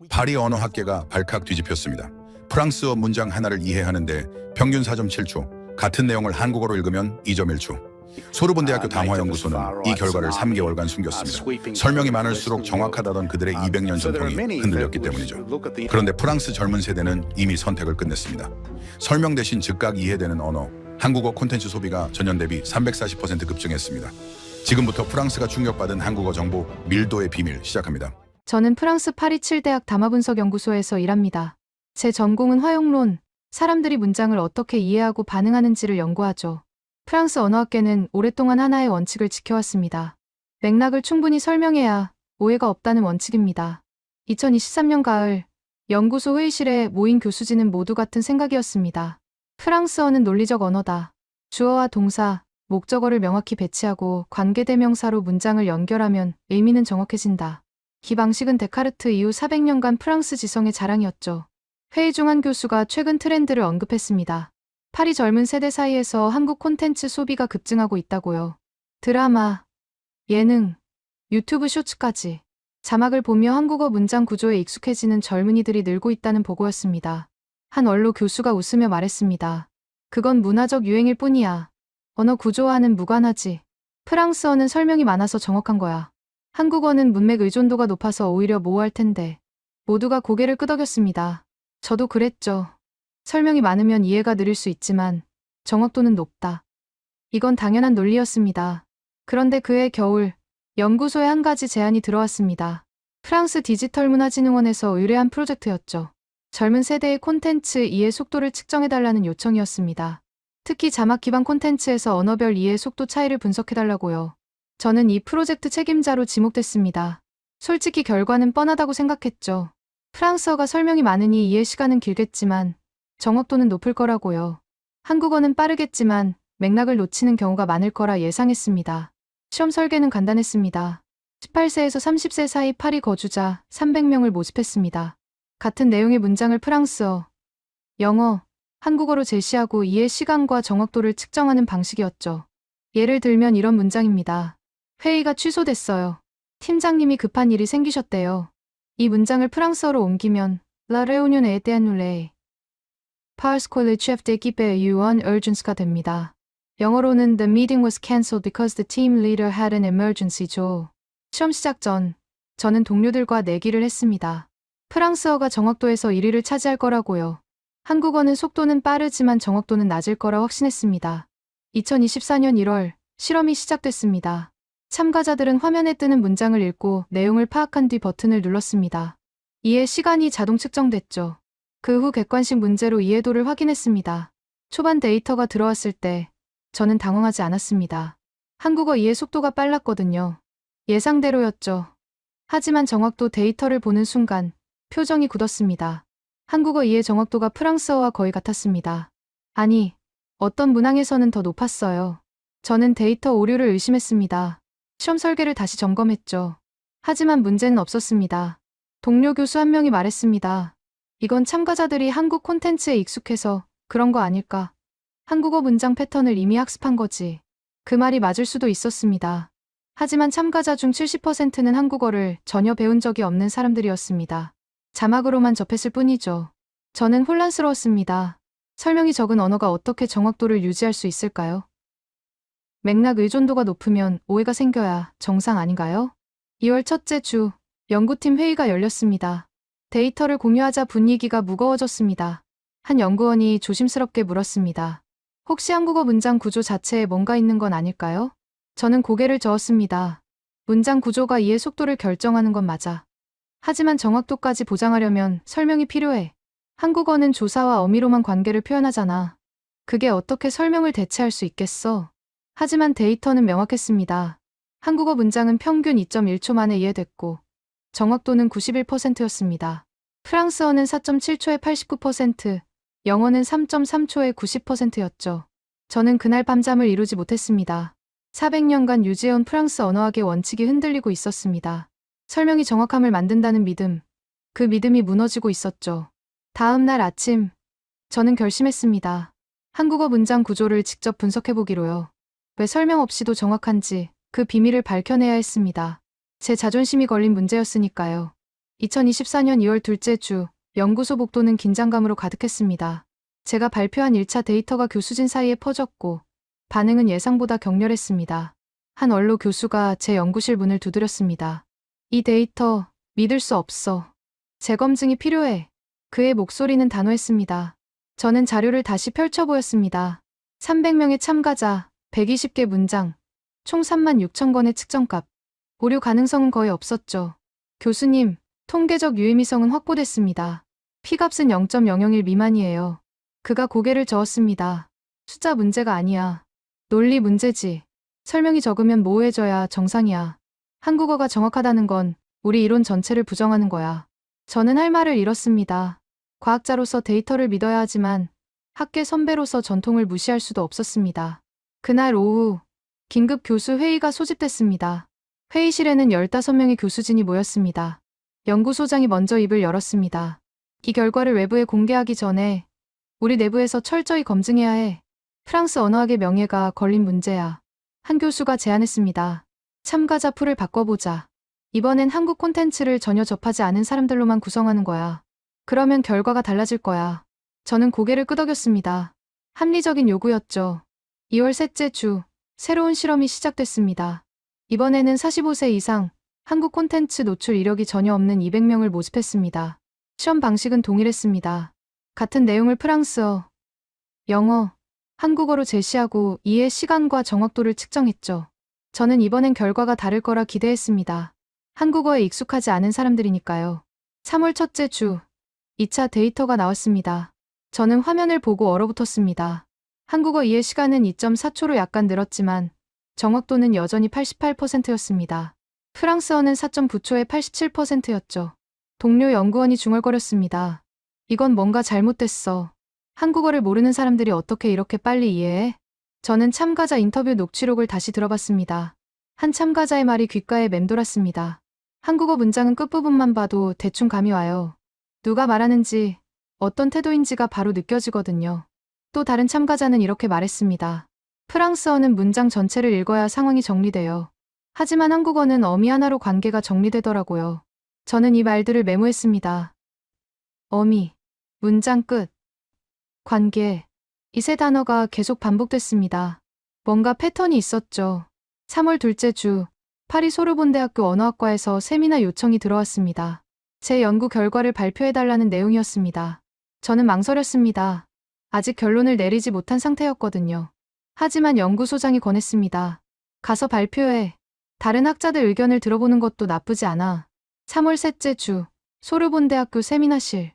파리 언어학계가 발칵 뒤집혔습니다. 프랑스어 문장 하나를 이해하는데 평균 4.7초, 같은 내용을 한국어로 읽으면 2.1초. 소르본대학교 담화연구소는 이 결과를 3개월간 숨겼습니다. 설명이 많을수록 정확하다던 그들의 200년 전통이 흔들렸기 때문이죠. 그런데 프랑스 젊은 세대는 이미 선택을 끝냈습니다. 설명 대신 즉각 이해되는 언어, 한국어 콘텐츠 소비가 전년 대비 340% 급증했습니다. 지금부터 프랑스가 충격받은 한국어 정보 밀도의 비밀 시작합니다. 저는 프랑스 파리 7대학 담화분석연구소에서 일합니다. 제 전공은 화용론, 사람들이 문장을 어떻게 이해하고 반응하는지를 연구하죠. 프랑스 언어학계는 오랫동안 하나의 원칙을 지켜왔습니다. 맥락을 충분히 설명해야 오해가 없다는 원칙입니다. 2023년 가을, 연구소 회의실에 모인 교수진은 모두 같은 생각이었습니다. 프랑스어는 논리적 언어다. 주어와 동사, 목적어를 명확히 배치하고 관계대명사로 문장을 연결하면 의미는 정확해진다. 이 방식은 데카르트 이후 400년간 프랑스 지성의 자랑이었죠. 회의 중 한 교수가 최근 트렌드를 언급했습니다. 파리 젊은 세대 사이에서 한국 콘텐츠 소비가 급증하고 있다고요. 드라마, 예능, 유튜브 쇼츠까지 자막을 보며 한국어 문장 구조에 익숙해지는 젊은이들이 늘고 있다는 보고였습니다. 한 원로 교수가 웃으며 말했습니다. 그건 문화적 유행일 뿐이야. 언어 구조와는 무관하지. 프랑스어는 설명이 많아서 정확한 거야. 한국어는 문맥 의존도가 높아서 오히려 모호할 텐데. 모두가 고개를 끄덕였습니다. 저도 그랬죠. 설명이 많으면 이해가 느릴 수 있지만 정확도는 높다. 이건 당연한 논리였습니다. 그런데 그해 겨울, 연구소에 한 가지 제안이 들어왔습니다. 프랑스 디지털문화진흥원에서 의뢰한 프로젝트였죠. 젊은 세대의 콘텐츠 이해 속도를 측정해달라는 요청이었습니다. 특히 자막 기반 콘텐츠에서 언어별 이해 속도 차이를 분석해달라고요. 저는 이 프로젝트 책임자로 지목됐습니다. 솔직히 결과는 뻔하다고 생각했죠. 프랑스어가 설명이 많으니 이해 시간은 길겠지만 정확도는 높을 거라고요. 한국어는 빠르겠지만 맥락을 놓치는 경우가 많을 거라 예상했습니다. 시험 설계는 간단했습니다. 18세에서 30세 사이 파리 거주자 300명을 모집했습니다. 같은 내용의 문장을 프랑스어, 영어, 한국어로 제시하고 이해 시간과 정확도를 측정하는 방식이었죠. 예를 들면 이런 문장입니다. 회의가 취소됐어요. 팀장님이 급한 일이 생기셨대요. 이 문장을 프랑스어로 옮기면 La réunion a été annulée. Parce que le chef d'équipe a eu une urgence가 됩니다. 영어로는 The meeting was cancelled because the team leader had an emergency죠. 시험 시작 전, 저는 동료들과 내기를 했습니다. 프랑스어가 정확도에서 1위를 차지할 거라고요. 한국어는 속도는 빠르지만 정확도는 낮을 거라 확신했습니다. 2024년 1월, 실험이 시작됐습니다. 참가자들은 화면에 뜨는 문장을 읽고 내용을 파악한 뒤 버튼을 눌렀습니다. 이해 시간이 자동 측정됐죠. 그 후 객관식 문제로 이해도를 확인했습니다. 초반 데이터가 들어왔을 때 저는 당황하지 않았습니다. 한국어 이해 속도가 빨랐거든요. 예상대로였죠. 하지만 정확도 데이터를 보는 순간 표정이 굳었습니다. 한국어 이해 정확도가 프랑스어와 거의 같았습니다. 아니, 어떤 문항에서는 더 높았어요. 저는 데이터 오류를 의심했습니다. 시험 설계를 다시 점검했죠. 하지만 문제는 없었습니다. 동료 교수 한 명이 말했습니다. 이건 참가자들이 한국 콘텐츠에 익숙해서 그런 거 아닐까. 한국어 문장 패턴을 이미 학습한 거지. 그 말이 맞을 수도 있었습니다. 하지만 참가자 중 70%는 한국어를 전혀 배운 적이 없는 사람들이었습니다. 자막으로만 접했을 뿐이죠. 저는 혼란스러웠습니다. 설명이 적은 언어가 어떻게 정확도를 유지할 수 있을까요? 맥락 의존도가 높으면 오해가 생겨야 정상 아닌가요? 2월 첫째 주, 연구팀 회의가 열렸습니다. 데이터를 공유하자 분위기가 무거워졌습니다. 한 연구원이 조심스럽게 물었습니다. 혹시 한국어 문장 구조 자체에 뭔가 있는 건 아닐까요? 저는 고개를 저었습니다. 문장 구조가 이해 속도를 결정하는 건 맞아. 하지만 정확도까지 보장하려면 설명이 필요해. 한국어는 조사와 어미로만 관계를 표현하잖아. 그게 어떻게 설명을 대체할 수 있겠어? 하지만 데이터는 명확했습니다. 한국어 문장은 평균 2.1초 만에 이해됐고 정확도는 91%였습니다. 프랑스어는 4.7초에 89%, 영어는 3.3초에 90%였죠. 저는 그날 밤잠을 이루지 못했습니다. 400년간 유지해온 프랑스 언어학의 원칙이 흔들리고 있었습니다. 설명이 정확함을 만든다는 믿음, 그 믿음이 무너지고 있었죠. 다음 날 아침, 저는 결심했습니다. 한국어 문장 구조를 직접 분석해보기로요. 왜 설명 없이도 정확한지 그 비밀을 밝혀내야 했습니다. 제 자존심이 걸린 문제였으니까요. 2024년 2월 둘째 주, 연구소 복도는 긴장감으로 가득했습니다. 제가 발표한 1차 데이터가 교수진 사이에 퍼졌고 반응은 예상보다 격렬했습니다. 한 원로 교수가 제 연구실 문을 두드렸습니다. 이 데이터 믿을 수 없어. 재검증이 필요해. 그의 목소리는 단호했습니다. 저는 자료를 다시 펼쳐 보였습니다. 300명의 참가자, 120개 문장, 총 36,000건의 측정값. 오류 가능성은 거의 없었죠. 교수님, 통계적 유의미성은 확보됐습니다. P값은 0.001 미만이에요. 그가 고개를 저었습니다. 숫자 문제가 아니야. 논리 문제지. 설명이 적으면 모호해져야 정상이야. 한국어가 정확하다는 건 우리 이론 전체를 부정하는 거야. 저는 할 말을 잃었습니다. 과학자로서 데이터를 믿어야 하지만 학계 선배로서 전통을 무시할 수도 없었습니다. 그날 오후 긴급 교수 회의가 소집됐습니다. 회의실에는 15명의 교수진이 모였습니다. 연구소장이 먼저 입을 열었습니다. 이 결과를 외부에 공개하기 전에 우리 내부에서 철저히 검증해야 해. 프랑스 언어학의 명예가 걸린 문제야. 한 교수가 제안했습니다. 참가자 풀을 바꿔보자. 이번엔 한국 콘텐츠를 전혀 접하지 않은 사람들로만 구성하는 거야. 그러면 결과가 달라질 거야. 저는 고개를 끄덕였습니다. 합리적인 요구였죠. 2월 셋째 주, 새로운 실험이 시작됐습니다. 이번에는 45세 이상, 한국 콘텐츠 노출 이력이 전혀 없는 200명을 모집했습니다. 시험 방식은 동일했습니다. 같은 내용을 프랑스어, 영어, 한국어로 제시하고 이해 시간과 정확도를 측정했죠. 저는 이번엔 결과가 다를 거라 기대했습니다. 한국어에 익숙하지 않은 사람들이니까요. 3월 첫째 주, 2차 데이터가 나왔습니다. 저는 화면을 보고 얼어붙었습니다. 한국어 이해 시간은 2.4초로 약간 늘었지만 정확도는 여전히 88%였습니다. 프랑스어는 4.9초에 87%였죠. 동료 연구원이 중얼거렸습니다. 이건 뭔가 잘못됐어. 한국어를 모르는 사람들이 어떻게 이렇게 빨리 이해해? 저는 참가자 인터뷰 녹취록을 다시 들어봤습니다. 한 참가자의 말이 귓가에 맴돌았습니다. 한국어 문장은 끝부분만 봐도 대충 감이 와요. 누가 말하는지, 어떤 태도인지가 바로 느껴지거든요. 또 다른 참가자는 이렇게 말했습니다. 프랑스어는 문장 전체를 읽어야 상황이 정리돼요. 하지만 한국어는 어미 하나로 관계가 정리되더라고요. 저는 이 말들을 메모했습니다. 어미, 문장 끝, 관계. 이 세 단어가 계속 반복됐습니다. 뭔가 패턴이 있었죠. 3월 둘째 주, 파리 소르본대학교 언어학과에서 세미나 요청이 들어왔습니다. 제 연구 결과를 발표해달라는 내용이었습니다. 저는 망설였습니다. 아직 결론을 내리지 못한 상태였거든요. 하지만 연구소장이 권했습니다. 가서 발표해. 다른 학자들 의견을 들어보는 것도 나쁘지 않아. 3월 셋째 주, 소르본대학교 세미나실.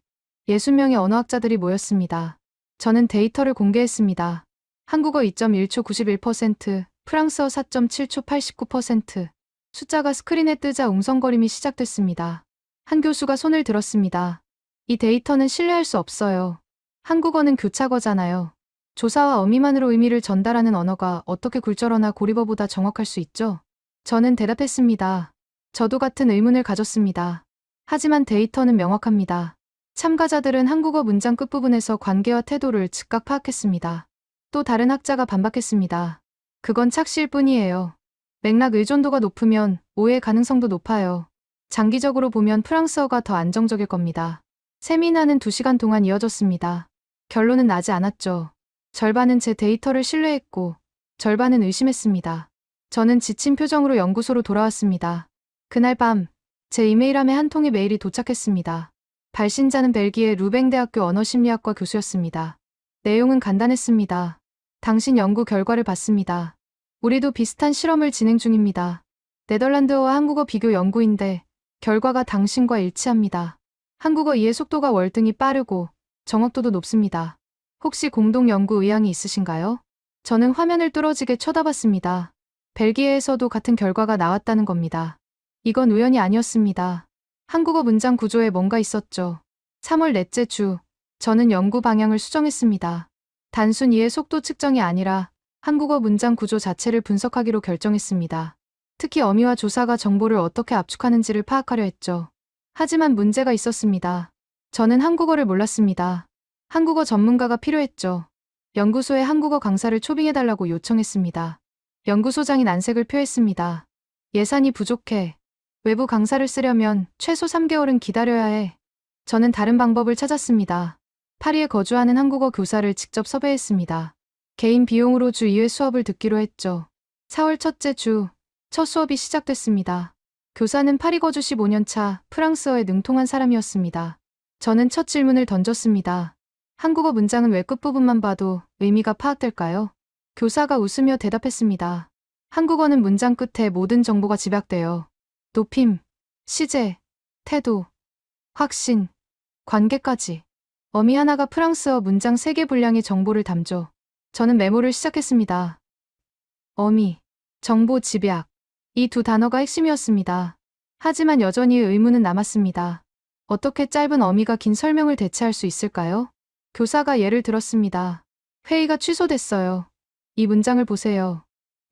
60명의 언어학자들이 모였습니다. 저는 데이터를 공개했습니다. 한국어 2.1초 91%, 프랑스어 4.7초 89%. 숫자가 스크린에 뜨자 웅성거림이 시작됐습니다. 한 교수가 손을 들었습니다. 이 데이터는 신뢰할 수 없어요. 한국어는 교차어잖아요. 조사와 어미만으로 의미를 전달하는 언어가 어떻게 굴절어나 고리버보다 정확할 수 있죠? 저는 대답했습니다. 저도 같은 의문을 가졌습니다. 하지만 데이터는 명확합니다. 참가자들은 한국어 문장 끝부분에서 관계와 태도를 즉각 파악했습니다. 또 다른 학자가 반박했습니다. 그건 착시일 뿐이에요. 맥락 의존도가 높으면 오해 가능성도 높아요. 장기적으로 보면 프랑스어가 더 안정적일 겁니다. 세미나는 2시간 동안 이어졌습니다. 결론은 나지 않았죠. 절반은 제 데이터를 신뢰했고 절반은 의심했습니다. 저는 지친 표정으로 연구소로 돌아왔습니다. 그날 밤, 제 이메일함에 한 통의 메일이 도착했습니다. 발신자는 벨기에 루뱅대학교 언어심리학과 교수였습니다. 내용은 간단했습니다. 당신 연구 결과를 봤습니다. 우리도 비슷한 실험을 진행 중입니다. 네덜란드어와 한국어 비교 연구인데 결과가 당신과 일치합니다. 한국어 이해 속도가 월등히 빠르고 정확도도 높습니다. 혹시 공동 연구 의향이 있으신가요? 저는 화면을 뚫어지게 쳐다봤습니다. 벨기에에서도 같은 결과가 나왔다는 겁니다. 이건 우연이 아니었습니다. 한국어 문장 구조에 뭔가 있었죠. 3월 넷째 주, 저는 연구 방향을 수정했습니다. 단순 이해 속도 측정이 아니라 한국어 문장 구조 자체를 분석하기로 결정했습니다. 특히 어미와 조사가 정보를 어떻게 압축하는지를 파악하려 했죠. 하지만 문제가 있었습니다. 저는 한국어를 몰랐습니다. 한국어 전문가가 필요했죠. 연구소에 한국어 강사를 초빙해달라고 요청했습니다. 연구소장이 난색을 표했습니다. 예산이 부족해. 외부 강사를 쓰려면 최소 3개월은 기다려야 해. 저는 다른 방법을 찾았습니다. 파리에 거주하는 한국어 교사를 직접 섭외했습니다. 개인 비용으로 주 2회 수업을 듣기로 했죠. 4월 첫째 주, 첫 수업이 시작됐습니다. 교사는 파리 거주 15년 차 프랑스어에 능통한 사람이었습니다. 저는 첫 질문을 던졌습니다. 한국어 문장은 왜 끝부분만 봐도 의미가 파악될까요? 교사가 웃으며 대답했습니다. 한국어는 문장 끝에 모든 정보가 집약돼요. 높임, 시제, 태도, 확신, 관계까지. 어미 하나가 프랑스어 문장 3개 분량의 정보를 담죠. 저는 메모를 시작했습니다. 어미, 정보 집약. 이 두 단어가 핵심이었습니다. 하지만 여전히 의문은 남았습니다. 어떻게 짧은 어미가 긴 설명을 대체할 수 있을까요? 교사가 예를 들었습니다. 회의가 취소됐어요. 이 문장을 보세요.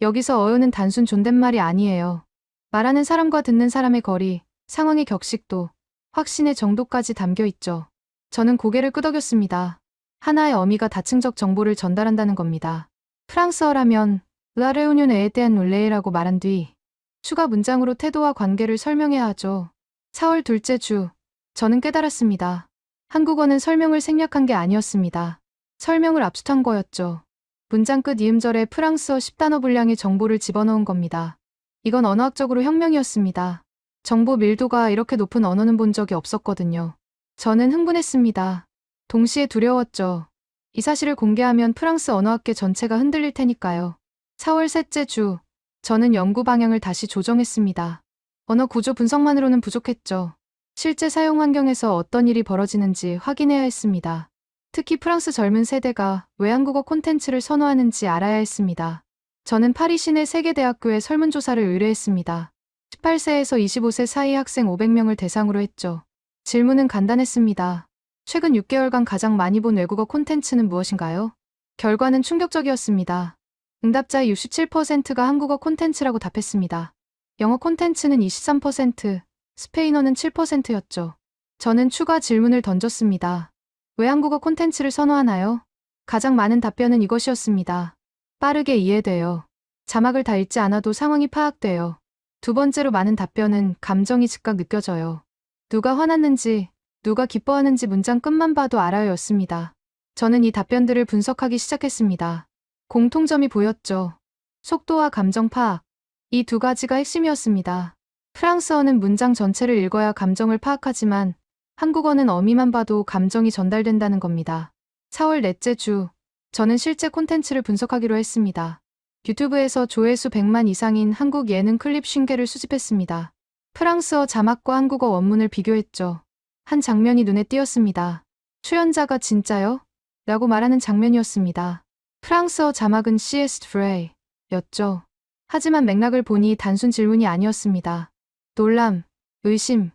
여기서 어요는 단순 존댓말이 아니에요. 말하는 사람과 듣는 사람의 거리, 상황의 격식도, 확신의 정도까지 담겨 있죠. 저는 고개를 끄덕였습니다. 하나의 어미가 다층적 정보를 전달한다는 겁니다. 프랑스어라면 La réunion est annullé라고 말한 뒤 추가 문장으로 태도와 관계를 설명해야 하죠. 4월 둘째 주, 저는 깨달았습니다. 한국어는 설명을 생략한 게 아니었습니다. 설명을 압축한 거였죠. 문장 끝 이음절에 프랑스어 10단어 분량의 정보를 집어넣은 겁니다. 이건 언어학적으로 혁명이었습니다. 정보 밀도가 이렇게 높은 언어는 본 적이 없었거든요. 저는 흥분했습니다. 동시에 두려웠죠. 이 사실을 공개하면 프랑스 언어학계 전체가 흔들릴 테니까요. 4월 셋째 주, 저는 연구 방향을 다시 조정했습니다. 언어 구조 분석만으로는 부족했죠. 실제 사용 환경에서 어떤 일이 벌어지는지 확인해야 했습니다. 특히 프랑스 젊은 세대가 왜 한국어 콘텐츠를 선호하는지 알아야 했습니다. 저는 파리 시내 3개 대학교에 설문조사를 의뢰했습니다. 18세에서 25세 사이 학생 500명을 대상으로 했죠. 질문은 간단했습니다. 최근 6개월간 가장 많이 본 외국어 콘텐츠는 무엇인가요? 결과는 충격적이었습니다. 응답자의 67%가 한국어 콘텐츠라고 답했습니다. 영어 콘텐츠는 23%, 스페인어는 7%였죠. 저는 추가 질문을 던졌습니다. 왜 한국어 콘텐츠를 선호하나요? 가장 많은 답변은 이것이었습니다. 빠르게 이해돼요. 자막을 다 읽지 않아도 상황이 파악돼요. 두 번째로 많은 답변은 감정이 즉각 느껴져요. 누가 화났는지, 누가 기뻐하는지 문장 끝만 봐도 알아요 였습니다. 저는 이 답변들을 분석하기 시작했습니다. 공통점이 보였죠. 속도와 감정 파악. 이 두 가지가 핵심이었습니다. 프랑스어는 문장 전체를 읽어야 감정을 파악하지만 한국어는 어미만 봐도 감정이 전달된다는 겁니다. 4월 넷째 주, 저는 실제 콘텐츠를 분석하기로 했습니다. 유튜브에서 조회수 100만 이상인 한국 예능 클립 50개를 수집했습니다. 프랑스어 자막과 한국어 원문을 비교했죠. 한 장면이 눈에 띄었습니다. 출연자가 진짜요? 라고 말하는 장면이었습니다. 프랑스어 자막은 CS 프레이 였죠. 하지만 맥락을 보니 단순 질문이 아니었습니다. 놀람, 의심,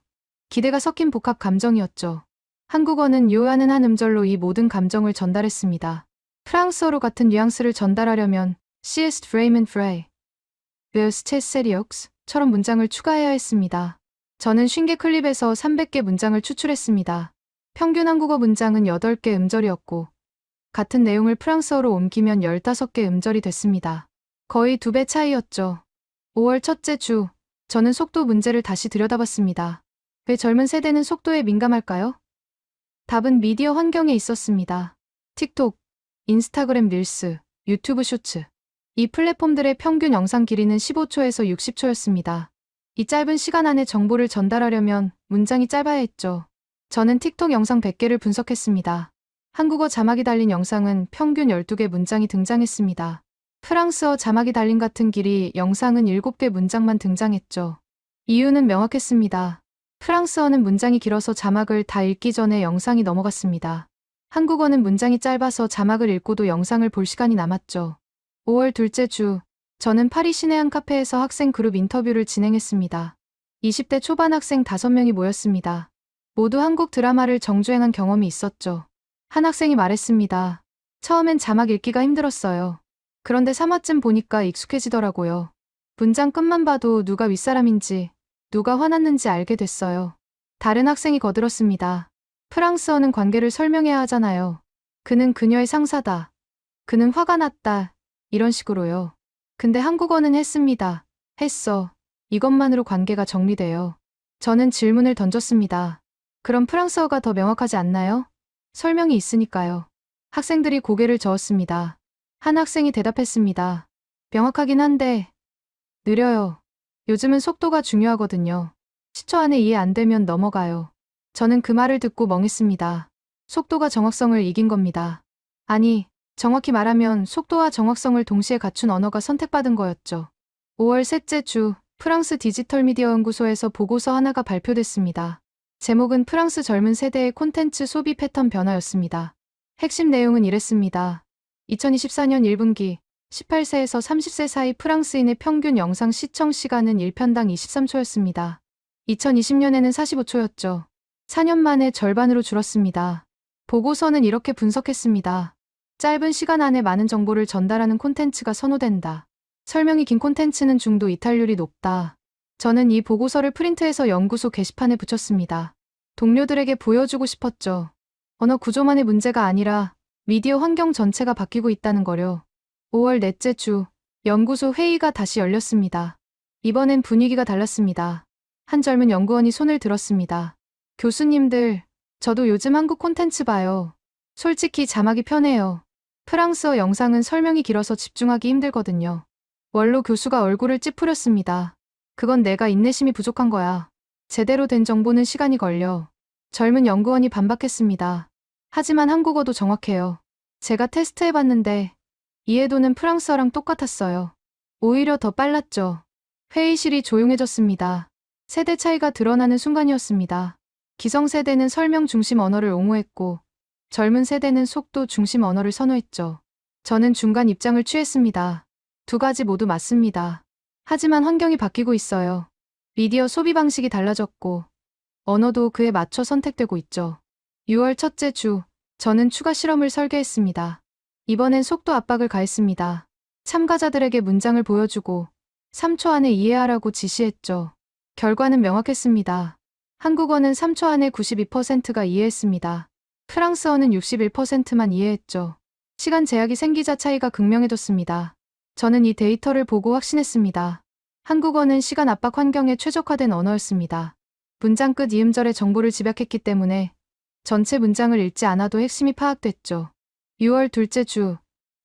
기대가 섞인 복합 감정이었죠. 한국어는 요하는 한 음절로 이 모든 감정을 전달했습니다. 프랑스어로 같은 뉘앙스를 전달하려면 CS 프레이면 프레이, 베어스체 세리옥스처럼 문장을 추가해야 했습니다. 저는 50개 클립에서 300개 문장을 추출했습니다. 평균 한국어 문장은 8개 음절이었고 같은 내용을 프랑스어로 옮기면 15개 음절이 됐습니다. 거의 2배 차이였죠. 5월 첫째 주, 저는 속도 문제를 다시 들여다봤습니다. 왜 젊은 세대는 속도에 민감할까요? 답은 미디어 환경에 있었습니다. 틱톡, 인스타그램 릴스, 유튜브 쇼츠. 이 플랫폼들의 평균 영상 길이는 15초에서 60초였습니다. 이 짧은 시간 안에 정보를 전달하려면 문장이 짧아야 했죠. 저는 틱톡 영상 100개를 분석했습니다. 한국어 자막이 달린 영상은 평균 12개 문장이 등장했습니다. 프랑스어 자막이 달린 같은 길이 영상은 7개 문장만 등장했죠. 이유는 명확했습니다. 프랑스어는 문장이 길어서 자막을 다 읽기 전에 영상이 넘어갔습니다. 한국어는 문장이 짧아서 자막을 읽고도 영상을 볼 시간이 남았죠. 5월 둘째 주, 저는 파리 시내 한 카페에서 학생 그룹 인터뷰를 진행했습니다. 20대 초반 학생 5명이 모였습니다. 모두 한국 드라마를 정주행한 경험이 있었죠. 한 학생이 말했습니다. 처음엔 자막 읽기가 힘들었어요. 그런데 3화쯤 보니까 익숙해지더라고요. 문장 끝만 봐도 누가 윗사람인지, 누가 화났는지 알게 됐어요. 다른 학생이 거들었습니다. 프랑스어는 관계를 설명해야 하잖아요. 그는 그녀의 상사다. 그는 화가 났다. 이런 식으로요. 근데 한국어는 했습니다. 했어. 이것만으로 관계가 정리돼요. 저는 질문을 던졌습니다. 그럼 프랑스어가 더 명확하지 않나요? 설명이 있으니까요. 학생들이 고개를 저었습니다. 한 학생이 대답했습니다. 명확하긴 한데 느려요. 요즘은 속도가 중요하거든요. 10초 안에 이해 안 되면 넘어가요. 저는 그 말을 듣고 멍했습니다. 속도가 정확성을 이긴 겁니다. 아니, 정확히 말하면 속도와 정확성을 동시에 갖춘 언어가 선택받은 거였죠. 5월 셋째 주, 프랑스 디지털 미디어 연구소에서 보고서 하나가 발표됐습니다. 제목은 프랑스 젊은 세대의 콘텐츠 소비 패턴 변화였습니다. 핵심 내용은 이랬습니다. 2024년 1분기 18세에서 30세 사이 프랑스인의 평균 영상 시청 시간은 1편당 23초였습니다. 2020년에는 45초였죠. 4년 만에 절반으로 줄었습니다. 보고서는 이렇게 분석했습니다. 짧은 시간 안에 많은 정보를 전달하는 콘텐츠가 선호된다. 설명이 긴 콘텐츠는 중도 이탈률이 높다. 저는 이 보고서를 프린트해서 연구소 게시판에 붙였습니다. 동료들에게 보여주고 싶었죠. 언어 구조만의 문제가 아니라 미디어 환경 전체가 바뀌고 있다는 거요. 5월 넷째 주, 연구소 회의가 다시 열렸습니다. 이번엔 분위기가 달랐습니다. 한 젊은 연구원이 손을 들었습니다. 교수님들, 저도 요즘 한국 콘텐츠 봐요. 솔직히 자막이 편해요. 프랑스어 영상은 설명이 길어서 집중하기 힘들거든요. 원로 교수가 얼굴을 찌푸렸습니다. 그건 내가 인내심이 부족한 거야. 제대로 된 정보는 시간이 걸려. 젊은 연구원이 반박했습니다. 하지만 한국어도 정확해요. 제가 테스트해봤는데 이해도는 프랑스어랑 똑같았어요. 오히려 더 빨랐죠. 회의실이 조용해졌습니다. 세대 차이가 드러나는 순간이었습니다. 기성세대는 설명 중심 언어를 옹호했고 젊은 세대는 속도 중심 언어를 선호했죠. 저는 중간 입장을 취했습니다. 두 가지 모두 맞습니다. 하지만 환경이 바뀌고 있어요. 미디어 소비 방식이 달라졌고 언어도 그에 맞춰 선택되고 있죠. 6월 첫째 주, 저는 추가 실험을 설계했습니다. 이번엔 속도 압박을 가했습니다. 참가자들에게 문장을 보여주고 3초 안에 이해하라고 지시했죠. 결과는 명확했습니다. 한국어는 3초 안에 92%가 이해했습니다. 프랑스어는 61%만 이해했죠. 시간 제약이 생기자 차이가 극명해졌습니다. 저는 이 데이터를 보고 확신했습니다. 한국어는 시간 압박 환경에 최적화된 언어였습니다. 문장 끝 이음절의 정보를 집약했기 때문에 전체 문장을 읽지 않아도 핵심이 파악됐죠. 6월 둘째 주,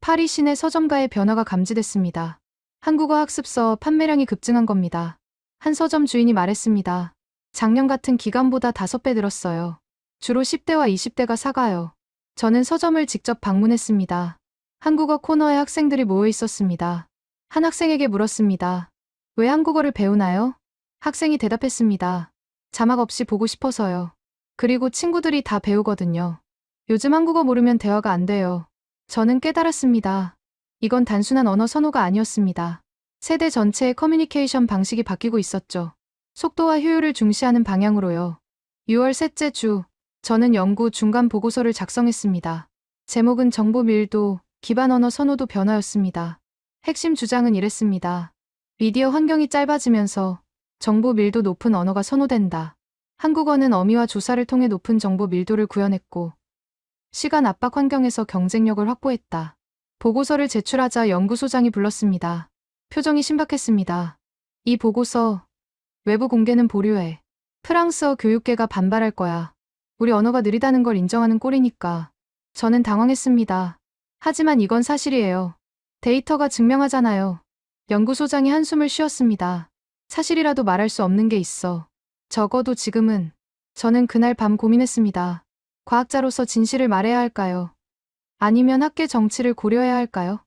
파리 시내 서점가의 변화가 감지됐습니다. 한국어 학습서 판매량이 급증한 겁니다. 한 서점 주인이 말했습니다. 작년 같은 기간보다 5배 늘었어요. 주로 10대와 20대가 사가요. 저는 서점을 직접 방문했습니다. 한국어 코너에 학생들이 모여 있었습니다. 한 학생에게 물었습니다. 왜 한국어를 배우나요? 학생이 대답했습니다. 자막 없이 보고 싶어서요. 그리고 친구들이 다 배우거든요. 요즘 한국어 모르면 대화가 안 돼요. 저는 깨달았습니다. 이건 단순한 언어 선호가 아니었습니다. 세대 전체의 커뮤니케이션 방식이 바뀌고 있었죠. 속도와 효율을 중시하는 방향으로요. 6월 셋째 주, 저는 연구 중간 보고서를 작성했습니다. 제목은 정보 밀도, 기반 언어 선호도 변화였습니다. 핵심 주장은 이랬습니다. 미디어 환경이 짧아지면서 정보 밀도 높은 언어가 선호된다. 한국어는 어미와 조사를 통해 높은 정보 밀도를 구현했고 시간 압박 환경에서 경쟁력을 확보했다. 보고서를 제출하자 연구소장이 불렀습니다. 표정이 신박했습니다. 이 보고서 외부 공개는 보류해. 프랑스어 교육계가 반발할 거야. 우리 언어가 느리다는 걸 인정하는 꼴이니까. 저는 당황했습니다. 하지만 이건 사실이에요. 데이터가 증명하잖아요. 연구소장이 한숨을 쉬었습니다. 사실이라도 말할 수 없는 게 있어. 적어도 지금은. 저는 그날 밤 고민했습니다. 과학자로서 진실을 말해야 할까요? 아니면 학계 정치를 고려해야 할까요?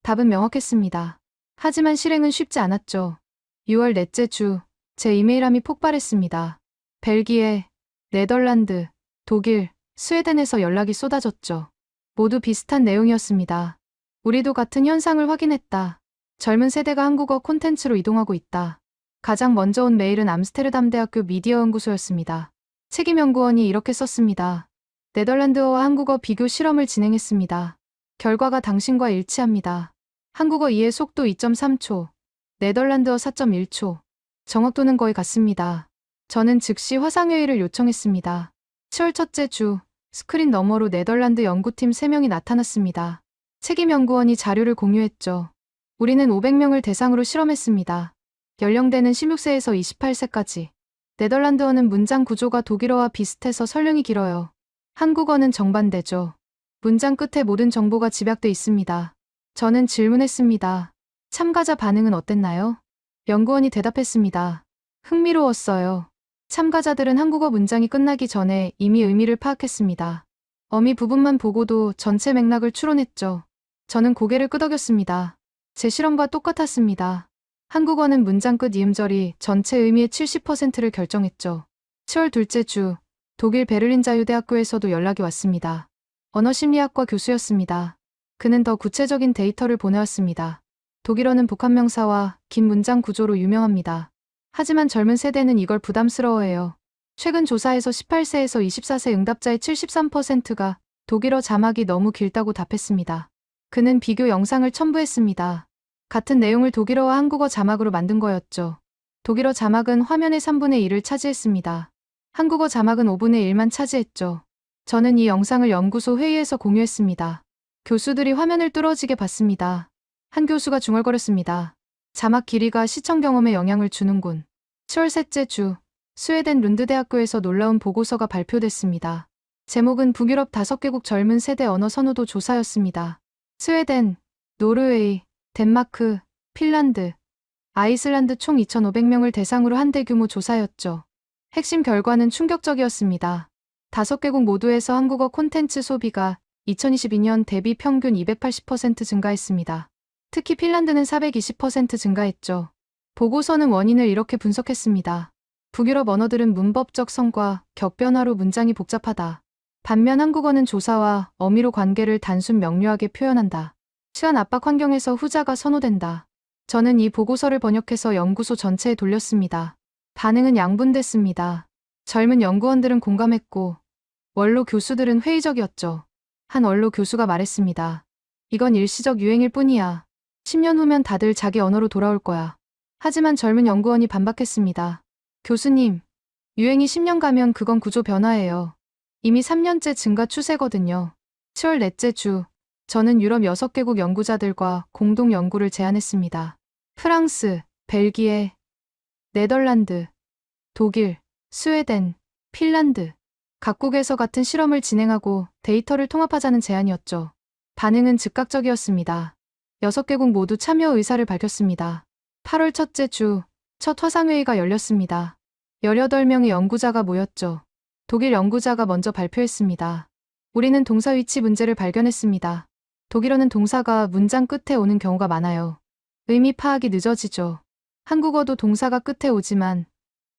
답은 명확했습니다. 하지만 실행은 쉽지 않았죠. 6월 넷째 주, 제 이메일함이 폭발했습니다. 벨기에, 네덜란드, 독일, 스웨덴에서 연락이 쏟아졌죠. 모두 비슷한 내용이었습니다. 우리도 같은 현상을 확인했다. 젊은 세대가 한국어 콘텐츠로 이동하고 있다. 가장 먼저 온 메일은 암스테르담 대학교 미디어 연구소였습니다. 책임 연구원이 이렇게 썼습니다. 네덜란드어와 한국어 비교 실험을 진행했습니다. 결과가 당신과 일치합니다. 한국어 이해 속도 2.3초, 네덜란드어 4.1초. 정확도는 거의 같습니다. 저는 즉시 화상회의를 요청했습니다. 10월 첫째 주, 스크린 너머로 네덜란드 연구팀 3명이 나타났습니다. 책임 연구원이 자료를 공유했죠. 우리는 500명을 대상으로 실험했습니다. 연령대는 16세에서 28세까지. 네덜란드어는 문장 구조가 독일어와 비슷해서 설명이 길어요. 한국어는 정반대죠. 문장 끝에 모든 정보가 집약돼 있습니다. 저는 질문했습니다. 참가자 반응은 어땠나요? 연구원이 대답했습니다. 흥미로웠어요. 참가자들은 한국어 문장이 끝나기 전에 이미 의미를 파악했습니다. 어미 부분만 보고도 전체 맥락을 추론했죠. 저는 고개를 끄덕였습니다. 제 실험과 똑같았습니다. 한국어는 문장 끝 이음절이 전체 의미의 70%를 결정했죠. 10월 둘째 주, 독일 베를린 자유대학교에서도 연락이 왔습니다. 언어심리학과 교수였습니다. 그는 더 구체적인 데이터를 보내왔습니다. 독일어는 복합명사와 긴 문장 구조로 유명합니다. 하지만 젊은 세대는 이걸 부담스러워해요. 최근 조사에서 18세에서 24세 응답자의 73%가 독일어 자막이 너무 길다고 답했습니다. 그는 비교 영상을 첨부했습니다. 같은 내용을 독일어와 한국어 자막으로 만든 거였죠. 독일어 자막은 화면의 3분의 1을 차지했습니다. 한국어 자막은 5분의 1만 차지했죠. 저는 이 영상을 연구소 회의에서 공유했습니다. 교수들이 화면을 뚫어지게 봤습니다. 한 교수가 중얼거렸습니다. 자막 길이가 시청 경험에 영향을 주는군. 10월 셋째 주, 스웨덴 룬드 대학교에서 놀라운 보고서가 발표됐습니다. 제목은 북유럽 5개국 젊은 세대 언어 선호도 조사였습니다. 스웨덴, 노르웨이, 덴마크, 핀란드, 아이슬란드 총 2,500명을 대상으로 한 대규모 조사였죠. 핵심 결과는 충격적이었습니다. 5개국 모두에서 한국어 콘텐츠 소비가 2022년 대비 평균 280% 증가했습니다. 특히 핀란드는 420% 증가했죠. 보고서는 원인을 이렇게 분석했습니다. 북유럽 언어들은 문법적 성과, 격변화로 문장이 복잡하다. 반면 한국어는 조사와 어미로 관계를 단순 명료하게 표현한다. 시간 압박 환경에서 후자가 선호된다. 저는 이 보고서를 번역해서 연구소 전체에 돌렸습니다. 반응은 양분됐습니다. 젊은 연구원들은 공감했고, 원로 교수들은 회의적이었죠. 한 원로 교수가 말했습니다. 이건 일시적 유행일 뿐이야. 10년 후면 다들 자기 언어로 돌아올 거야. 하지만 젊은 연구원이 반박했습니다. 교수님, 유행이 10년 가면 그건 구조 변화예요. 이미 3년째 증가 추세거든요. 10월 넷째 주, 저는 유럽 6개국 연구자들과 공동 연구를 제안했습니다. 프랑스, 벨기에, 네덜란드, 독일, 스웨덴, 핀란드. 각국에서 같은 실험을 진행하고 데이터를 통합하자는 제안이었죠. 반응은 즉각적이었습니다. 6개국 모두 참여 의사를 밝혔습니다. 8월 첫째 주, 첫 화상회의가 열렸습니다. 18명의 연구자가 모였죠. 독일 연구자가 먼저 발표했습니다. 우리는 동사 위치 문제를 발견했습니다. 독일어는 동사가 문장 끝에 오는 경우가 많아요. 의미 파악이 늦어지죠. 한국어도 동사가 끝에 오지만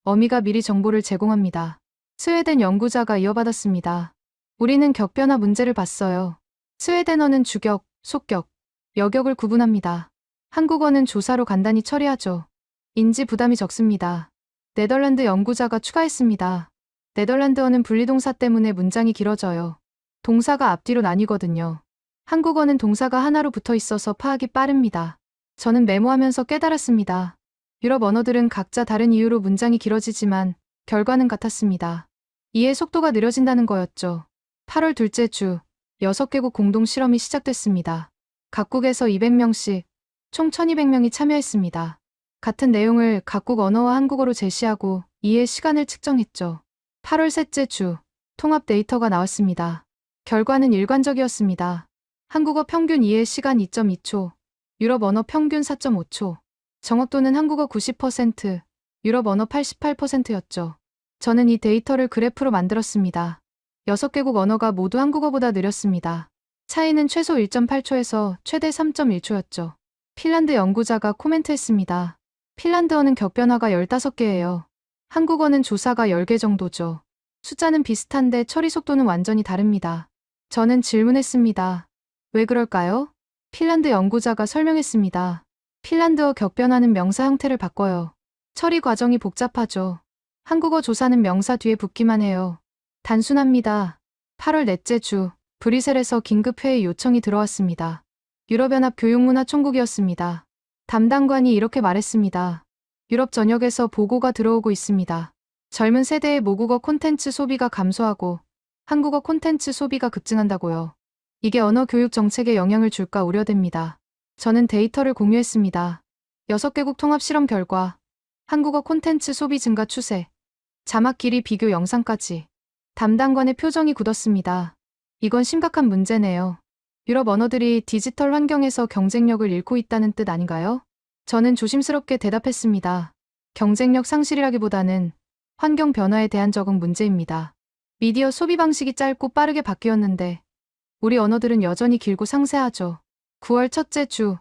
어미가 미리 정보를 제공합니다. 스웨덴 연구자가 이어받았습니다. 우리는 격변화 문제를 봤어요. 스웨덴어는 주격, 속격, 여격을 구분합니다. 한국어는 조사로 간단히 처리하죠. 인지 부담이 적습니다. 네덜란드 연구자가 추가했습니다. 네덜란드어는 분리동사 때문에 문장이 길어져요. 동사가 앞뒤로 나뉘거든요. 한국어는 동사가 하나로 붙어 있어서 파악이 빠릅니다. 저는 메모하면서 깨달았습니다. 유럽 언어들은 각자 다른 이유로 문장이 길어지지만 결과는 같았습니다. 이해 속도가 느려진다는 거였죠. 8월 둘째 주, 6개국 공동 실험이 시작됐습니다. 각국에서 200명씩, 총 1200명이 참여했습니다. 같은 내용을 각국 언어와 한국어로 제시하고 이해 시간을 측정했죠. 8월 셋째 주, 통합 데이터가 나왔습니다. 결과는 일관적이었습니다. 한국어 평균 이해 시간 2.2초, 유럽 언어 평균 4.5초, 정확도는 한국어 90%, 유럽 언어 88%였죠. 저는 이 데이터를 그래프로 만들었습니다. 6개국 언어가 모두 한국어보다 느렸습니다. 차이는 최소 1.8초에서 최대 3.1초였죠. 핀란드 연구자가 코멘트했습니다. 핀란드어는 격변화가 15개예요. 한국어는 조사가 10개 정도죠. 숫자는 비슷한데 처리 속도는 완전히 다릅니다. 저는 질문했습니다. 왜 그럴까요? 핀란드 연구자가 설명했습니다. 핀란드어 격변화는 명사 형태를 바꿔요. 처리 과정이 복잡하죠. 한국어 조사는 명사 뒤에 붙기만 해요. 단순합니다. 8월 넷째 주, 브뤼셀에서 긴급회의 요청이 들어왔습니다. 유럽연합 교육문화총국이었습니다. 담당관이 이렇게 말했습니다. 유럽 전역에서 보고가 들어오고 있습니다. 젊은 세대의 모국어 콘텐츠 소비가 감소하고 한국어 콘텐츠 소비가 급증한다고요. 이게 언어 교육 정책에 영향을 줄까 우려됩니다. 저는 데이터를 공유했습니다. 6개국 통합 실험 결과 한국어 콘텐츠 소비 증가 추세, 자막 길이 비교 영상까지. 담당관의 표정이 굳었습니다. 이건 심각한 문제네요. 유럽 언어들이 디지털 환경에서 경쟁력을 잃고 있다는 뜻 아닌가요? 저는 조심스럽게 대답했습니다. 경쟁력 상실이라기보다는 환경 변화에 대한 적응 문제입니다. 미디어 소비 방식이 짧고 빠르게 바뀌었는데 우리 언어들은 여전히 길고 상세하죠. 9월 첫째 주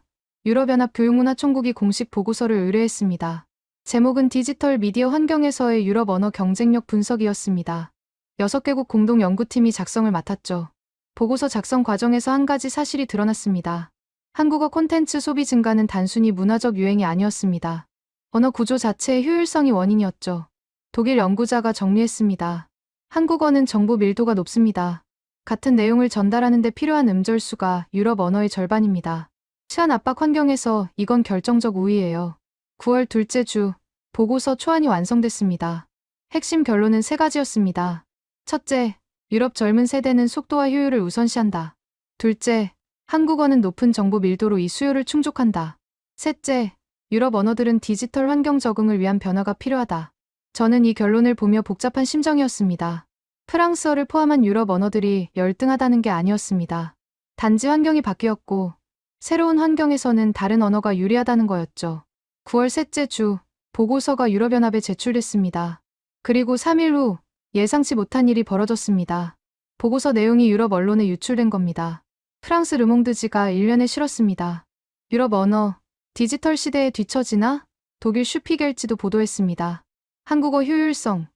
유럽연합 교육문화총국이 공식 보고서를 의뢰했습니다. 제목은 디지털 미디어 환경에서의 유럽 언어 경쟁력 분석이었습니다. 6개국 공동 연구팀이 작성을 맡았죠. 보고서 작성 과정에서 한 가지 사실이 드러났습니다. 한국어 콘텐츠 소비 증가는 단순히 문화적 유행이 아니었습니다. 언어 구조 자체의 효율성이 원인이었죠. 독일 연구자가 정리했습니다. 한국어는 정보 밀도가 높습니다. 같은 내용을 전달하는 데 필요한 음절 수가 유럽 언어의 절반입니다. 시한 압박 환경에서 이건 결정적 우위예요. 9월 둘째 주 보고서 초안이 완성됐습니다. 핵심 결론은 3가지였습니다. 첫째, 유럽 젊은 세대는 속도와 효율을 우선시한다. 둘째, 한국어는 높은 정보 밀도로 이 수요를 충족한다. 셋째, 유럽 언어들은 디지털 환경 적응을 위한 변화가 필요하다. 저는 이 결론을 보며 복잡한 심정이었습니다. 프랑스어를 포함한 유럽 언어들이 열등하다는 게 아니었습니다. 단지 환경이 바뀌었고 새로운 환경에서는 다른 언어가 유리하다는 거였죠. 9월 셋째 주 보고서가 유럽연합에 제출됐습니다. 그리고 3일 후 예상치 못한 일이 벌어졌습니다. 보고서 내용이 유럽 언론에 유출된 겁니다. 프랑스 르몽드지가 일면에 실었습니다. 유럽 언어, 디지털 시대에 뒤처지나? 독일 슈피겔지도 보도했습니다. 한국어 효율성,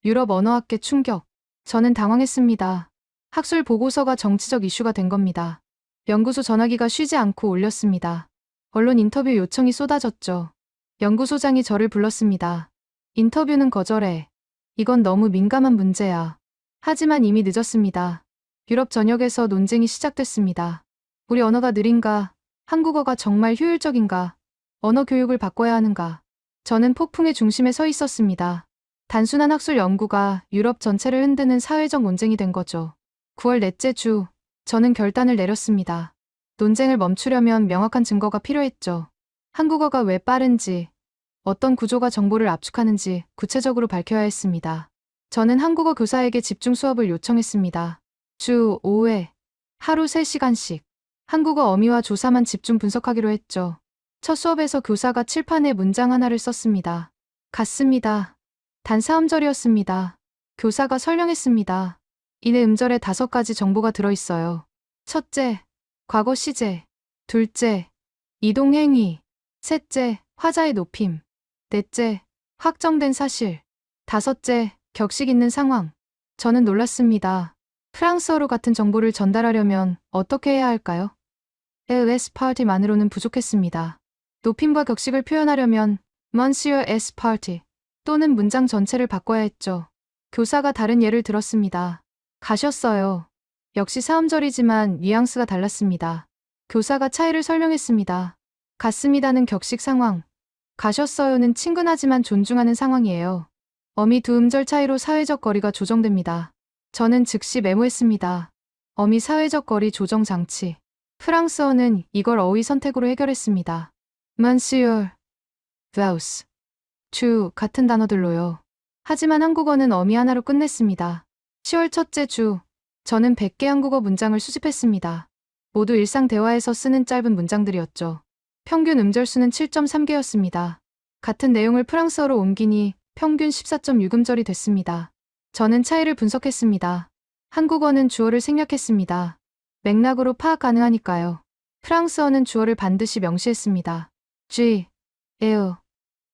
유럽 언어학계 충격. 저는 당황했습니다. 학술 보고서가 정치적 이슈가 된 겁니다. 연구소 전화기가 쉬지 않고 울렸습니다. 언론 인터뷰 요청이 쏟아졌죠. 연구소장이 저를 불렀습니다. 인터뷰는 거절해. 이건 너무 민감한 문제야. 하지만 이미 늦었습니다. 유럽 전역에서 논쟁이 시작됐습니다. 우리 언어가 느린가? 한국어가 정말 효율적인가? 언어 교육을 바꿔야 하는가? 저는 폭풍의 중심에 서 있었습니다. 단순한 학술 연구가 유럽 전체를 흔드는 사회적 논쟁이 된 거죠. 9월 넷째 주, 저는 결단을 내렸습니다. 논쟁을 멈추려면 명확한 증거가 필요했죠. 한국어가 왜 빠른지, 어떤 구조가 정보를 압축하는지 구체적으로 밝혀야 했습니다. 저는 한국어 교사에게 집중 수업을 요청했습니다. 주 5회, 하루 3시간씩. 한국어 어미와 조사만 집중 분석하기로 했죠. 첫 수업에서 교사가 칠판에 문장 하나를 썼습니다. 같습니다. 단 4음절이었습니다. 교사가 설명했습니다. 이내 음절에 5가지 정보가 들어있어요. 첫째, 과거 시제. 둘째, 이동 행위. 셋째, 화자의 높임. 넷째, 확정된 사실. 다섯째, 격식 있는 상황. 저는 놀랐습니다. 프랑스어로 같은 정보를 전달하려면 어떻게 해야 할까요? LS party만으로는 부족했습니다. 높임과 격식을 표현하려면 Monsieur S party 또는 문장 전체를 바꿔야 했죠. 교사가 다른 예를 들었습니다. 가셨어요. 역시 4음절이지만 뉘앙스가 달랐습니다. 교사가 차이를 설명했습니다. 갔습니다는 격식 상황. 가셨어요는 친근하지만 존중하는 상황이에요. 어미 2음절 차이로 사회적 거리가 조정됩니다. 저는 즉시 메모했습니다. 어미 사회적 거리 조정 장치. 프랑스어는 이걸 어휘 선택으로 해결했습니다. Monsieur, Vous, Tu 같은 단어들로요. 하지만 한국어는 어미 하나로 끝냈습니다. 10월 첫째 주, 저는 100개 한국어 문장을 수집했습니다. 모두 일상 대화에서 쓰는 짧은 문장들이었죠. 평균 음절수는 7.3개였습니다. 같은 내용을 프랑스어로 옮기니 평균 14.6음절이 됐습니다. 저는 차이를 분석했습니다. 한국어는 주어를 생략했습니다. 맥락으로 파악 가능하니까요. 프랑스어는 주어를 반드시 명시했습니다. G, L,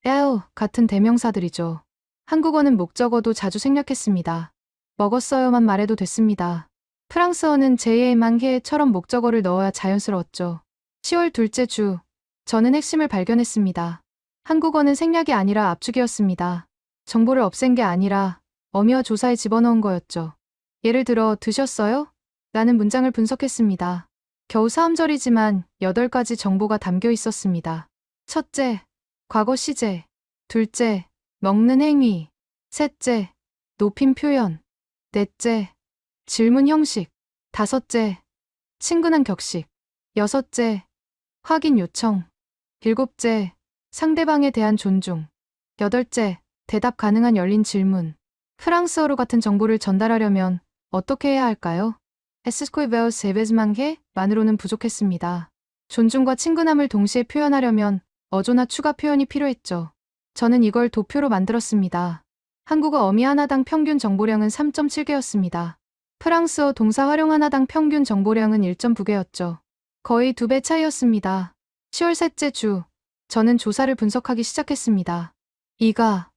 L 같은 대명사들이죠. 한국어는 목적어도 자주 생략했습니다. 먹었어요만 말해도 됐습니다. 프랑스어는 제에만 해처럼 목적어를 넣어야 자연스러웠죠. 10월 둘째 주, 저는 핵심을 발견했습니다. 한국어는 생략이 아니라 압축이었습니다. 정보를 없앤 게 아니라 어미와 조사에 집어넣은 거였죠. 예를 들어 드셨어요? 라는 문장을 분석했습니다. 겨우 4음절이지만 8가지 정보가 담겨 있었습니다. 첫째, 과거 시제. 둘째, 먹는 행위. 셋째, 높임 표현. 넷째, 질문 형식. 다섯째, 친근한 격식. 여섯째, 확인 요청. 일곱째, 상대방에 대한 존중. 8째, 대답 가능한 열린 질문. 프랑스어로 같은 정보를 전달하려면 어떻게 해야 할까요? 에스코이베어스 에베즈만게만으로는 부족했습니다. 존중과 친근함을 동시에 표현하려면 어조나 추가 표현이 필요했죠. 저는 이걸 도표로 만들었습니다. 한국어 어미 하나당 평균 정보량은 3.7개였습니다. 프랑스어 동사 활용 하나당 평균 정보량은 1.9개였죠. 거의 2배 차이였습니다. 10월 셋째 주, 저는 조사를 분석하기 시작했습니다. 이가,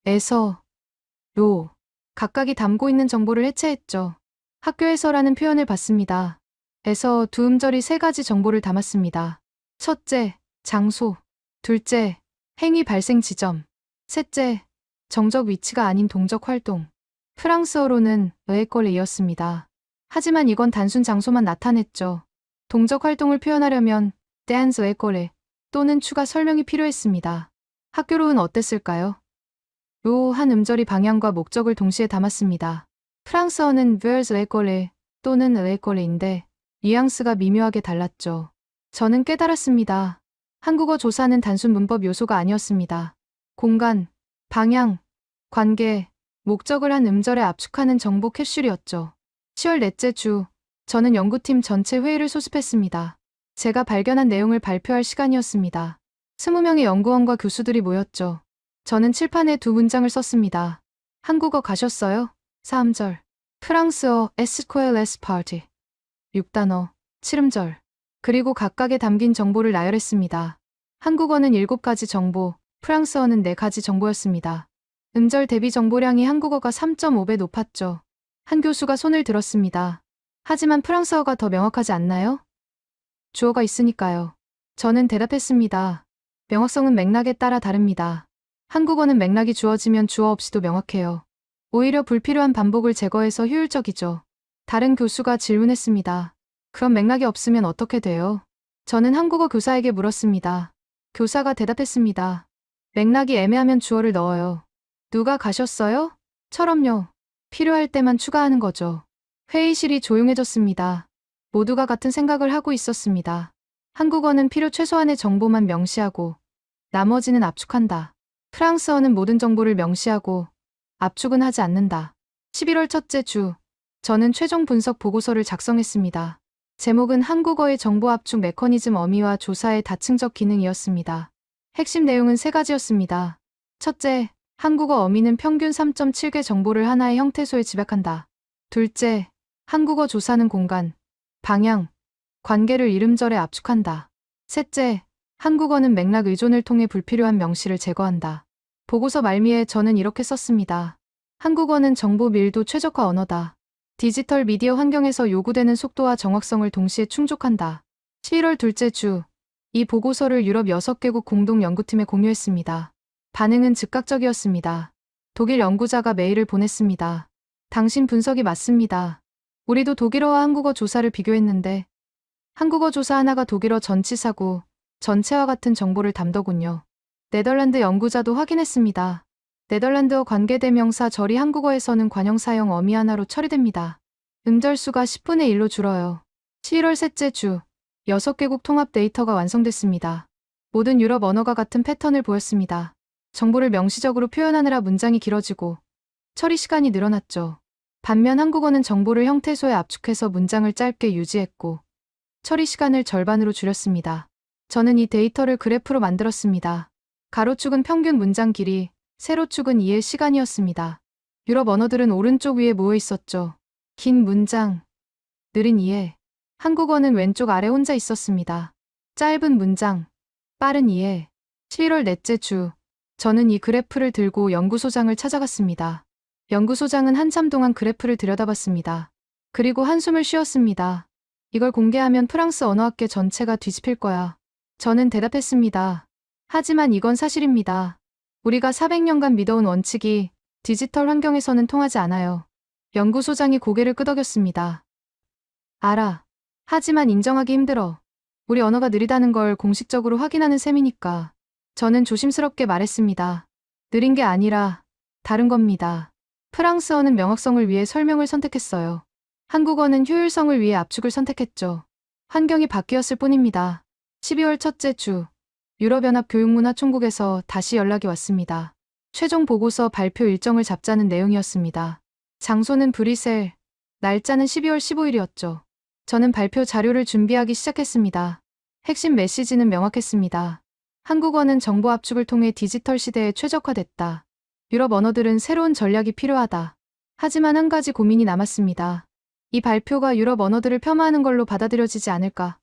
에서, 로, 각각이 담고 있는 정보를 해체했죠. 학교에서라는 표현을 봤습니다. 에서 두 음절이 3가지 정보를 담았습니다. 첫째, 장소. 둘째, 행위 발생 지점. 셋째, 정적 위치가 아닌 동적 활동. 프랑스어로는 에콜레이었습니다. 하지만 이건 단순 장소만 나타냈죠. 동적 활동을 표현하려면 dance 에콜레 또는 추가 설명이 필요했습니다. 학교로는 어땠을까요? 요 한 음절이 방향과 목적을 동시에 담았습니다. 프랑스어는 vers l'école 또는 l'école인데 뉘앙스가 미묘하게 달랐죠. 저는 깨달았습니다. 한국어 조사는 단순 문법 요소가 아니었습니다. 공간, 방향, 관계, 목적을 한 음절에 압축하는 정보 캡슐이었죠. 10월 넷째 주, 저는 연구팀 전체 회의를 소집했습니다. 제가 발견한 내용을 발표할 시간이었습니다. 20명의 연구원과 교수들이 모였죠. 저는 칠판에 2문장을 썼습니다. 한국어 가셨어요? 3절. 프랑스어 에스코엘레스 파티. 6단어, 7음절. 그리고 각각에 담긴 정보를 나열했습니다. 한국어는 7가지 정보, 프랑스어는 4가지 정보였습니다. 음절 대비 정보량이 한국어가 3.5배 높았죠. 한 교수가 손을 들었습니다. 하지만 프랑스어가 더 명확하지 않나요? 주어가 있으니까요. 저는 대답했습니다. 명확성은 맥락에 따라 다릅니다. 한국어는 맥락이 주어지면 주어 없이도 명확해요. 오히려 불필요한 반복을 제거해서 효율적이죠. 다른 교수가 질문했습니다. 그럼 맥락이 없으면 어떻게 돼요? 저는 한국어 교사에게 물었습니다. 교사가 대답했습니다. 맥락이 애매하면 주어를 넣어요. 누가 가셨어요? 처럼요. 필요할 때만 추가하는 거죠. 회의실이 조용해졌습니다. 모두가 같은 생각을 하고 있었습니다. 한국어는 필요 최소한의 정보만 명시하고 나머지는 압축한다. 프랑스어는 모든 정보를 명시하고 압축은 하지 않는다. 11월 첫째 주, 저는 최종 분석 보고서를 작성했습니다. 제목은 한국어의 정보 압축 메커니즘 어미와 조사의 다층적 기능이었습니다. 핵심 내용은 3가지였습니다. 첫째, 한국어 어미는 평균 3.7개 정보를 하나의 형태소에 집약한다. 둘째, 한국어 조사는 공간, 방향, 관계를 이름절에 압축한다. 셋째, 한국어는 맥락 의존을 통해 불필요한 명시를 제거한다. 보고서 말미에 저는 이렇게 썼습니다. 한국어는 정보 밀도 최적화 언어다. 디지털 미디어 환경에서 요구되는 속도와 정확성을 동시에 충족한다. 11월 둘째 주, 이 보고서를 유럽 6개국 공동 연구팀에 공유했습니다. 반응은 즉각적이었습니다. 독일 연구자가 메일을 보냈습니다. 당신 분석이 맞습니다. 우리도 독일어와 한국어 조사를 비교했는데 한국어 조사 하나가 독일어 전치사고 전체와 같은 정보를 담더군요. 네덜란드 연구자도 확인했습니다. 네덜란드어 관계대명사 절이 한국어에서는 관형사형 어미 하나로 처리됩니다. 음절수가 10분의 1로 줄어요. 11월 셋째 주, 6개국 통합 데이터가 완성됐습니다. 모든 유럽 언어가 같은 패턴을 보였습니다. 정보를 명시적으로 표현하느라 문장이 길어지고 처리 시간이 늘어났죠. 반면 한국어는 정보를 형태소에 압축해서 문장을 짧게 유지했고 처리 시간을 절반으로 줄였습니다. 저는 이 데이터를 그래프로 만들었습니다. 가로축은 평균 문장 길이, 세로축은 이해 시간이었습니다. 유럽 언어들은 오른쪽 위에 모여 있었죠. 긴 문장, 느린 이해. 한국어는 왼쪽 아래 혼자 있었습니다. 짧은 문장, 빠른 이해. 11월 넷째 주, 저는 이 그래프를 들고 연구소장을 찾아갔습니다. 연구소장은 한참 동안 그래프를 들여다봤습니다. 그리고 한숨을 쉬었습니다. 이걸 공개하면 프랑스 언어학계 전체가 뒤집힐 거야. 저는 대답했습니다. 하지만 이건 사실입니다. 우리가 400년간 믿어온 원칙이 디지털 환경에서는 통하지 않아요. 연구소장이 고개를 끄덕였습니다. 알아. 하지만 인정하기 힘들어. 우리 언어가 느리다는 걸 공식적으로 확인하는 셈이니까. 저는 조심스럽게 말했습니다. 느린 게 아니라 다른 겁니다. 프랑스어는 명확성을 위해 설명을 선택했어요. 한국어는 효율성을 위해 압축을 선택했죠. 환경이 바뀌었을 뿐입니다. 12월 첫째 주, 유럽연합 교육문화총국에서 다시 연락이 왔습니다. 최종 보고서 발표 일정을 잡자는 내용이었습니다. 장소는 브뤼셀, 날짜는 12월 15일이었죠. 저는 발표 자료를 준비하기 시작했습니다. 핵심 메시지는 명확했습니다. 한국어는 정보 압축을 통해 디지털 시대에 최적화됐다. 유럽 언어들은 새로운 전략이 필요하다. 하지만 한 가지 고민이 남았습니다. 이 발표가 유럽 언어들을 폄하하는 걸로 받아들여지지 않을까?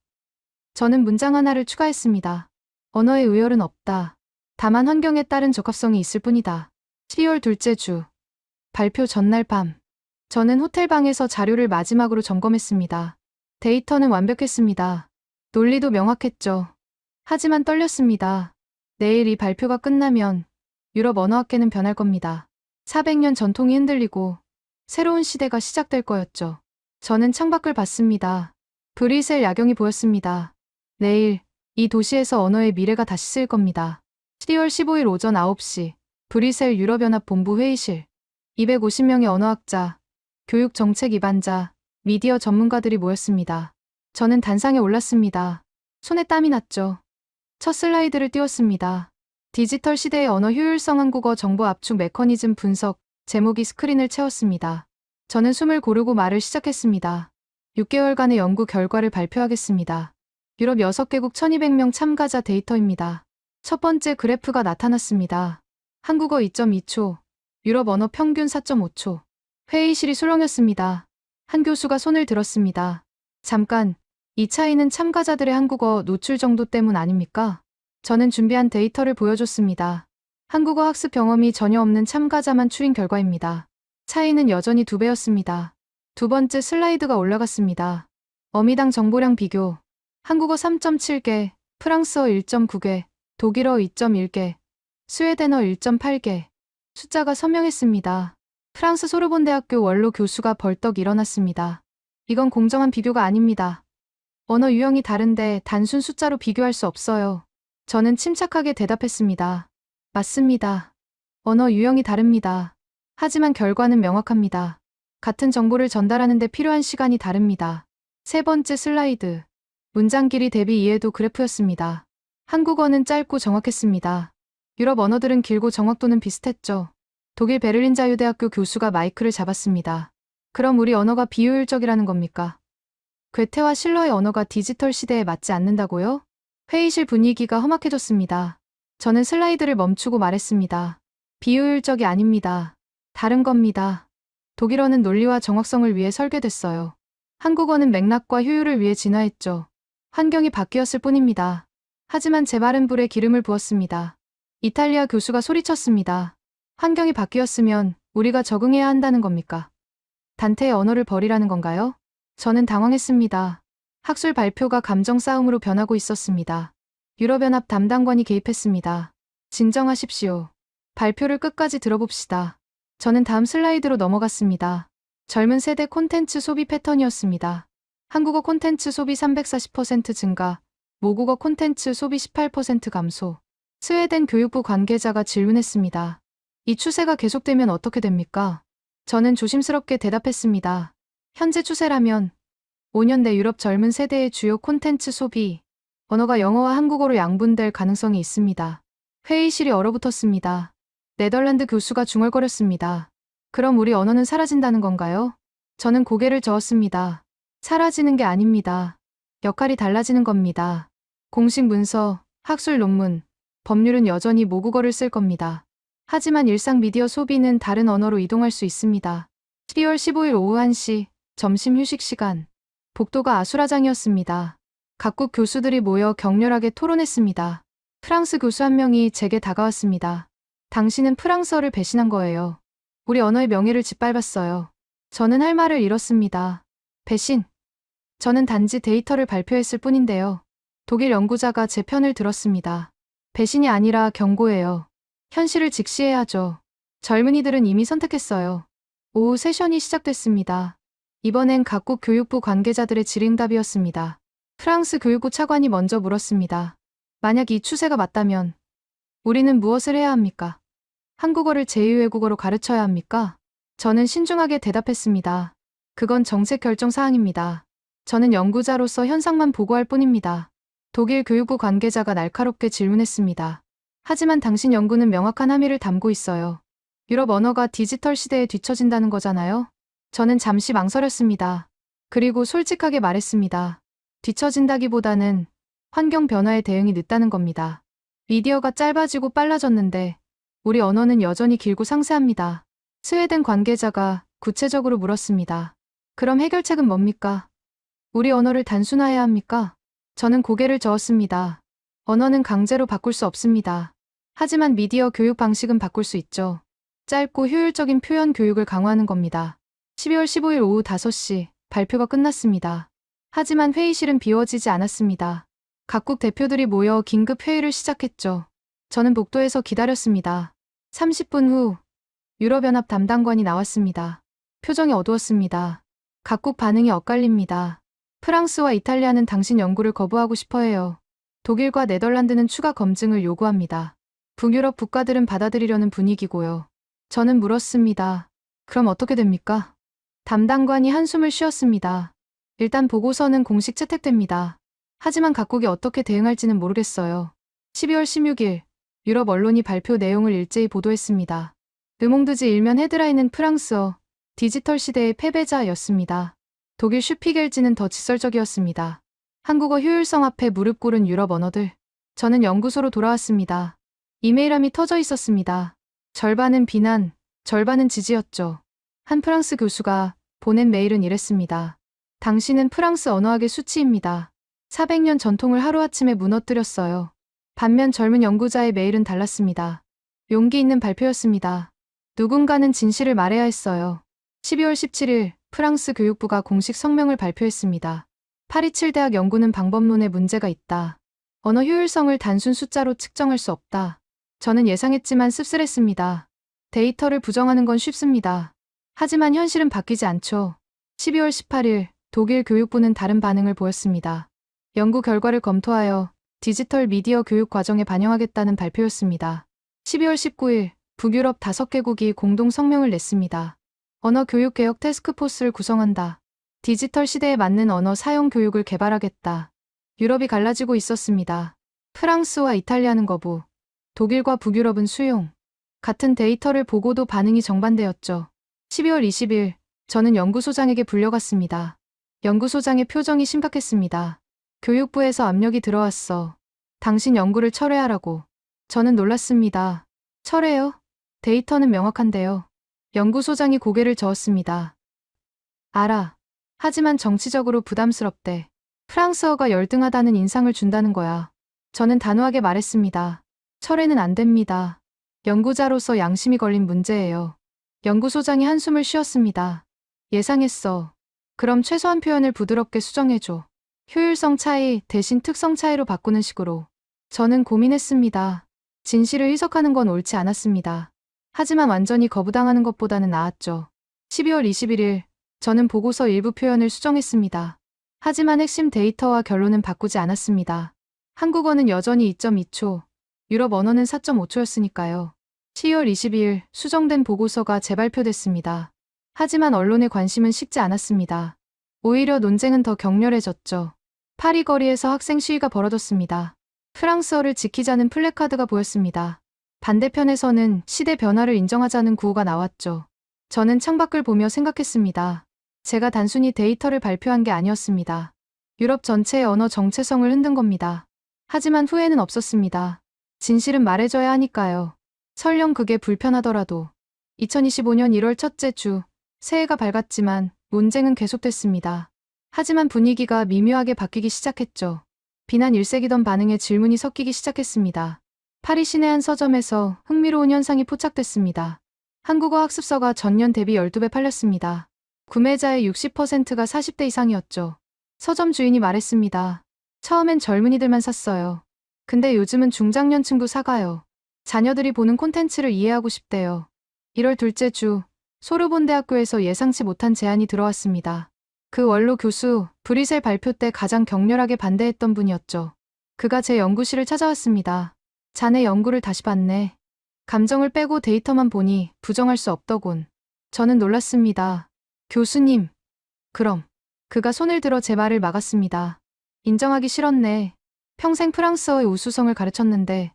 저는 문장 하나를 추가했습니다. 언어의 의열은 없다. 다만 환경에 따른 적합성이 있을 뿐이다. 12월 둘째 주. 발표 전날 밤. 저는 호텔방에서 자료를 마지막으로 점검했습니다. 데이터는 완벽했습니다. 논리도 명확했죠. 하지만 떨렸습니다. 내일 이 발표가 끝나면 유럽 언어학계는 변할 겁니다. 400년 전통이 흔들리고 새로운 시대가 시작될 거였죠. 저는 창밖을 봤습니다. 브뤼셀 야경이 보였습니다. 내일 이 도시에서 언어의 미래가 다시 쓰일 겁니다. 12월 15일 오전 9시 브뤼셀 유럽연합 본부 회의실. 250명의 언어학자, 교육정책 입안자, 미디어 전문가들이 모였습니다. 저는 단상에 올랐습니다. 손에 땀이 났죠. 첫 슬라이드를 띄웠습니다. 디지털 시대의 언어 효율성 한국어 정보 압축 메커니즘 분석, 제목이 스크린을 채웠습니다. 저는 숨을 고르고 말을 시작했습니다. 6개월간의 연구 결과를 발표하겠습니다. 유럽 6개국 1200명 참가자 데이터입니다. 첫 번째 그래프가 나타났습니다. 한국어 2.2초, 유럽 언어 평균 4.5초. 회의실이 술렁였습니다. 한 교수가 손을 들었습니다. 잠깐, 이 차이는 참가자들의 한국어 노출 정도 때문 아닙니까? 저는 준비한 데이터를 보여줬습니다. 한국어 학습 경험이 전혀 없는 참가자만 추린 결과입니다. 차이는 여전히 2배였습니다. 두 번째 슬라이드가 올라갔습니다. 어미당 정보량 비교. 한국어 3.7개, 프랑스어 1.9개, 독일어 2.1개, 스웨덴어 1.8개. 숫자가 선명했습니다. 프랑스 소르본대학교 원로 교수가 벌떡 일어났습니다. 이건 공정한 비교가 아닙니다. 언어 유형이 다른데 단순 숫자로 비교할 수 없어요. 저는 침착하게 대답했습니다. 맞습니다. 언어 유형이 다릅니다. 하지만 결과는 명확합니다. 같은 정보를 전달하는 데 필요한 시간이 다릅니다. 세 번째 슬라이드. 문장 길이 대비 이해도 그래프였습니다. 한국어는 짧고 정확했습니다. 유럽 언어들은 길고 정확도는 비슷했죠. 독일 베를린 자유대학교 교수가 마이크를 잡았습니다. 그럼 우리 언어가 비효율적이라는 겁니까? 괴테와 실러의 언어가 디지털 시대에 맞지 않는다고요? 회의실 분위기가 험악해졌습니다. 저는 슬라이드를 멈추고 말했습니다. 비효율적이 아닙니다. 다른 겁니다. 독일어는 논리와 정확성을 위해 설계됐어요. 한국어는 맥락과 효율을 위해 진화했죠. 환경이 바뀌었을 뿐입니다. 하지만 제 말은 불에 기름을 부었습니다. 이탈리아 교수가 소리쳤습니다. 환경이 바뀌었으면 우리가 적응해야 한다는 겁니까? 단테의 언어를 버리라는 건가요? 저는 당황했습니다. 학술 발표가 감정 싸움으로 변하고 있었습니다. 유럽연합 담당관이 개입했습니다. 진정하십시오. 발표를 끝까지 들어봅시다. 저는 다음 슬라이드로 넘어갔습니다. 젊은 세대 콘텐츠 소비 패턴이었습니다. 한국어 콘텐츠 소비 340% 증가, 모국어 콘텐츠 소비 18% 감소. 스웨덴 교육부 관계자가 질문했습니다. 이 추세가 계속되면 어떻게 됩니까? 저는 조심스럽게 대답했습니다. 현재 추세라면 5년 내 유럽 젊은 세대의 주요 콘텐츠 소비, 언어가 영어와 한국어로 양분될 가능성이 있습니다. 회의실이 얼어붙었습니다. 네덜란드 교수가 중얼거렸습니다. 그럼 우리 언어는 사라진다는 건가요? 저는 고개를 저었습니다. 사라지는 게 아닙니다. 역할이 달라지는 겁니다. 공식 문서, 학술 논문, 법률은 여전히 모국어를 쓸 겁니다. 하지만 일상 미디어 소비는 다른 언어로 이동할 수 있습니다. 12월 15일 오후 1시, 점심 휴식 시간. 복도가 아수라장이었습니다. 각국 교수들이 모여 격렬하게 토론했습니다. 프랑스 교수 한 명이 제게 다가왔습니다. 당신은 프랑스어를 배신한 거예요. 우리 언어의 명예를 짓밟았어요. 저는 할 말을 잃었습니다. 배신. 저는 단지 데이터를 발표했을 뿐인데요. 독일 연구자가 제 편을 들었습니다. 배신이 아니라 경고예요. 현실을 직시해야죠. 젊은이들은 이미 선택했어요. 오후 세션이 시작됐습니다. 이번엔 각국 교육부 관계자들의 질의응답이었습니다. 프랑스 교육부 차관이 먼저 물었습니다. 만약 이 추세가 맞다면 우리는 무엇을 해야 합니까? 한국어를 제2외국어로 가르쳐야 합니까? 저는 신중하게 대답했습니다. 그건 정책 결정 사항입니다. 저는 연구자로서 현상만 보고할 뿐입니다. 독일 교육부 관계자가 날카롭게 질문했습니다. 하지만 당신 연구는 명확한 함의를 담고 있어요. 유럽 언어가 디지털 시대에 뒤처진다는 거잖아요? 저는 잠시 망설였습니다. 그리고 솔직하게 말했습니다. 뒤처진다기보다는 환경 변화에 대응이 늦다는 겁니다. 미디어가 짧아지고 빨라졌는데 우리 언어는 여전히 길고 상세합니다. 스웨덴 관계자가 구체적으로 물었습니다. 그럼 해결책은 뭡니까? 우리 언어를 단순화해야 합니까? 저는 고개를 저었습니다. 언어는 강제로 바꿀 수 없습니다. 하지만 미디어 교육 방식은 바꿀 수 있죠. 짧고 효율적인 표현 교육을 강화하는 겁니다. 12월 15일 오후 5시 발표가 끝났습니다. 하지만 회의실은 비워지지 않았습니다. 각국 대표들이 모여 긴급 회의를 시작했죠. 저는 복도에서 기다렸습니다. 30분 후 유럽연합 담당관이 나왔습니다. 표정이 어두웠습니다. 각국 반응이 엇갈립니다. 프랑스와 이탈리아는 당신 연구를 거부하고 싶어해요. 독일과 네덜란드는 추가 검증을 요구합니다. 북유럽 국가들은 받아들이려는 분위기고요. 저는 물었습니다. 그럼 어떻게 됩니까? 담당관이 한숨을 쉬었습니다. 일단 보고서는 공식 채택됩니다. 하지만 각국이 어떻게 대응할지는 모르겠어요. 12월 16일 유럽 언론이 발표 내용을 일제히 보도했습니다. 르몽드지 일면 헤드라인은 프랑스어, 디지털 시대의 패배자였습니다. 독일 슈피겔지는 더 직설적이었습니다. 한국어 효율성 앞에 무릎 꿇은 유럽 언어들. 저는 연구소로 돌아왔습니다. 이메일함이 터져 있었습니다. 절반은 비난, 절반은 지지였죠. 한 프랑스 교수가 보낸 메일은 이랬습니다. 당신은 프랑스 언어학의 수치입니다. 400년 전통을 하루아침에 무너뜨렸어요. 반면 젊은 연구자의 메일은 달랐습니다. 용기 있는 발표였습니다. 누군가는 진실을 말해야 했어요. 12월 17일 프랑스 교육부가 공식 성명을 발표했습니다. 파리7 대학 연구는 방법론에 문제가 있다. 언어 효율성을 단순 숫자로 측정할 수 없다. 저는 예상했지만 씁쓸했습니다. 데이터를 부정하는 건 쉽습니다. 하지만 현실은 바뀌지 않죠. 12월 18일 독일 교육부는 다른 반응을 보였습니다. 연구 결과를 검토하여 디지털 미디어 교육 과정에 반영하겠다는 발표였습니다. 12월 19일 북유럽 5개국이 공동 성명을 냈습니다. 언어 교육 개혁 태스크포스를 구성한다. 디지털 시대에 맞는 언어 사용 교육을 개발하겠다. 유럽이 갈라지고 있었습니다. 프랑스와 이탈리아는 거부, 독일과 북유럽은 수용. 같은 데이터를 보고도 반응이 정반대였죠. 12월 20일 저는 연구소장에게 불려갔습니다. 연구소장의 표정이 심각했습니다. 교육부에서 압력이 들어왔어. 당신 연구를 철회하라고. 저는 놀랐습니다. 철회요? 데이터는 명확한데요. 연구소장이 고개를 저었습니다. 알아. 하지만 정치적으로 부담스럽대. 프랑스어가 열등하다는 인상을 준다는 거야. 저는 단호하게 말했습니다. 철회는 안 됩니다. 연구자로서 양심이 걸린 문제예요. 연구소장이 한숨을 쉬었습니다. 예상했어. 그럼 최소한 표현을 부드럽게 수정해줘. 효율성 차이 대신 특성 차이로 바꾸는 식으로. 저는 고민했습니다. 진실을 희석하는 건 옳지 않았습니다. 하지만 완전히 거부당하는 것보다는 나았죠. 12월 21일 저는 보고서 일부 표현을 수정했습니다. 하지만 핵심 데이터와 결론은 바꾸지 않았습니다. 한국어는 여전히 2.2초, 유럽 언어는 4.5초였으니까요. 12월 22일 수정된 보고서가 재발표됐습니다. 하지만 언론의 관심은 식지 않았습니다. 오히려 논쟁은 더 격렬해졌죠. 파리 거리에서 학생 시위가 벌어졌습니다. 프랑스어를 지키자는 플래카드가 보였습니다. 반대편에서는 시대 변화를 인정하자는 구호가 나왔죠. 저는 창밖을 보며 생각했습니다. 제가 단순히 데이터를 발표한 게 아니었습니다. 유럽 전체의 언어 정체성을 흔든 겁니다. 하지만 후회는 없었습니다. 진실은 말해줘야 하니까요. 설령 그게 불편하더라도. 2025년 1월 첫째 주, 새해가 밝았지만 논쟁은 계속됐습니다. 하지만 분위기가 미묘하게 바뀌기 시작했죠. 비난 일색이던 반응에 질문이 섞이기 시작했습니다. 파리 시내 한 서점에서 흥미로운 현상이 포착됐습니다. 한국어 학습서가 전년 대비 12배 팔렸습니다. 구매자의 60%가 40대 이상이었죠. 서점 주인이 말했습니다. 처음엔 젊은이들만 샀어요. 근데 요즘은 중장년층도 사가요. 자녀들이 보는 콘텐츠를 이해하고 싶대요. 1월 둘째 주, 소르본 대학교에서 예상치 못한 제안이 들어왔습니다. 그 원로 교수, 브리셀 발표 때 가장 격렬하게 반대했던 분이었죠. 그가 제 연구실을 찾아왔습니다. 자네 연구를 다시 봤네. 감정을 빼고 데이터만 보니 부정할 수 없더군. 저는 놀랐습니다. 교수님. 그럼. 그가 손을 들어 제 말을 막았습니다. 인정하기 싫었네. 평생 프랑스어의 우수성을 가르쳤는데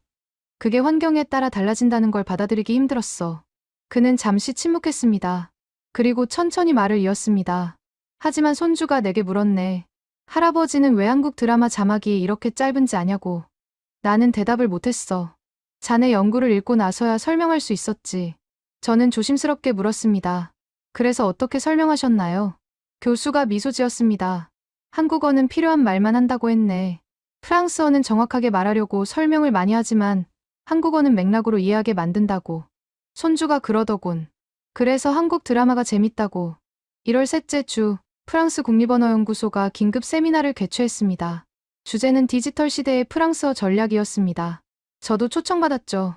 그게 환경에 따라 달라진다는 걸 받아들이기 힘들었어. 그는 잠시 침묵했습니다. 그리고 천천히 말을 이었습니다. 하지만 손주가 내게 물었네. 할아버지는 왜 한국 드라마 자막이 이렇게 짧은지 아냐고. 나는 대답을 못했어. 자네 연구를 읽고 나서야 설명할 수 있었지. 저는 조심스럽게 물었습니다. 그래서 어떻게 설명하셨나요? 교수가 미소 지었습니다. 한국어는 필요한 말만 한다고 했네. 프랑스어는 정확하게 말하려고 설명을 많이 하지만 한국어는 맥락으로 이해하게 만든다고. 손주가 그러더군. 그래서 한국 드라마가 재밌다고. 1월 셋째 주, 프랑스 국립언어연구소가 긴급 세미나를 개최했습니다. 주제는 디지털 시대의 프랑스어 전략이었습니다. 저도 초청받았죠.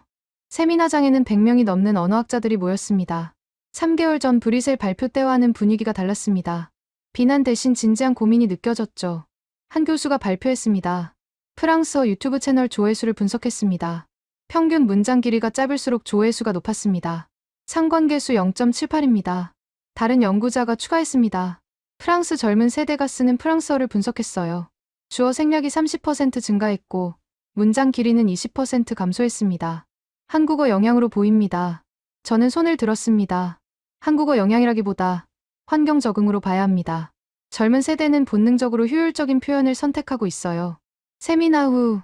세미나장에는 100명이 넘는 언어학자들이 모였습니다. 3개월 전 브뤼셀 발표 때와는 분위기가 달랐습니다. 비난 대신 진지한 고민이 느껴졌죠. 한 교수가 발표했습니다. 프랑스어 유튜브 채널 조회수를 분석했습니다. 평균 문장 길이가 짧을수록 조회수가 높았습니다. 상관계수 0.78입니다. 다른 연구자가 추가했습니다. 프랑스 젊은 세대가 쓰는 프랑스어를 분석했어요. 주어 생략이 30% 증가했고 문장 길이는 20% 감소했습니다. 한국어 영향으로 보입니다. 저는 손을 들었습니다. 한국어 영향이라기보다 환경 적응으로 봐야 합니다. 젊은 세대는 본능적으로 효율적인 표현을 선택하고 있어요. 세미나 후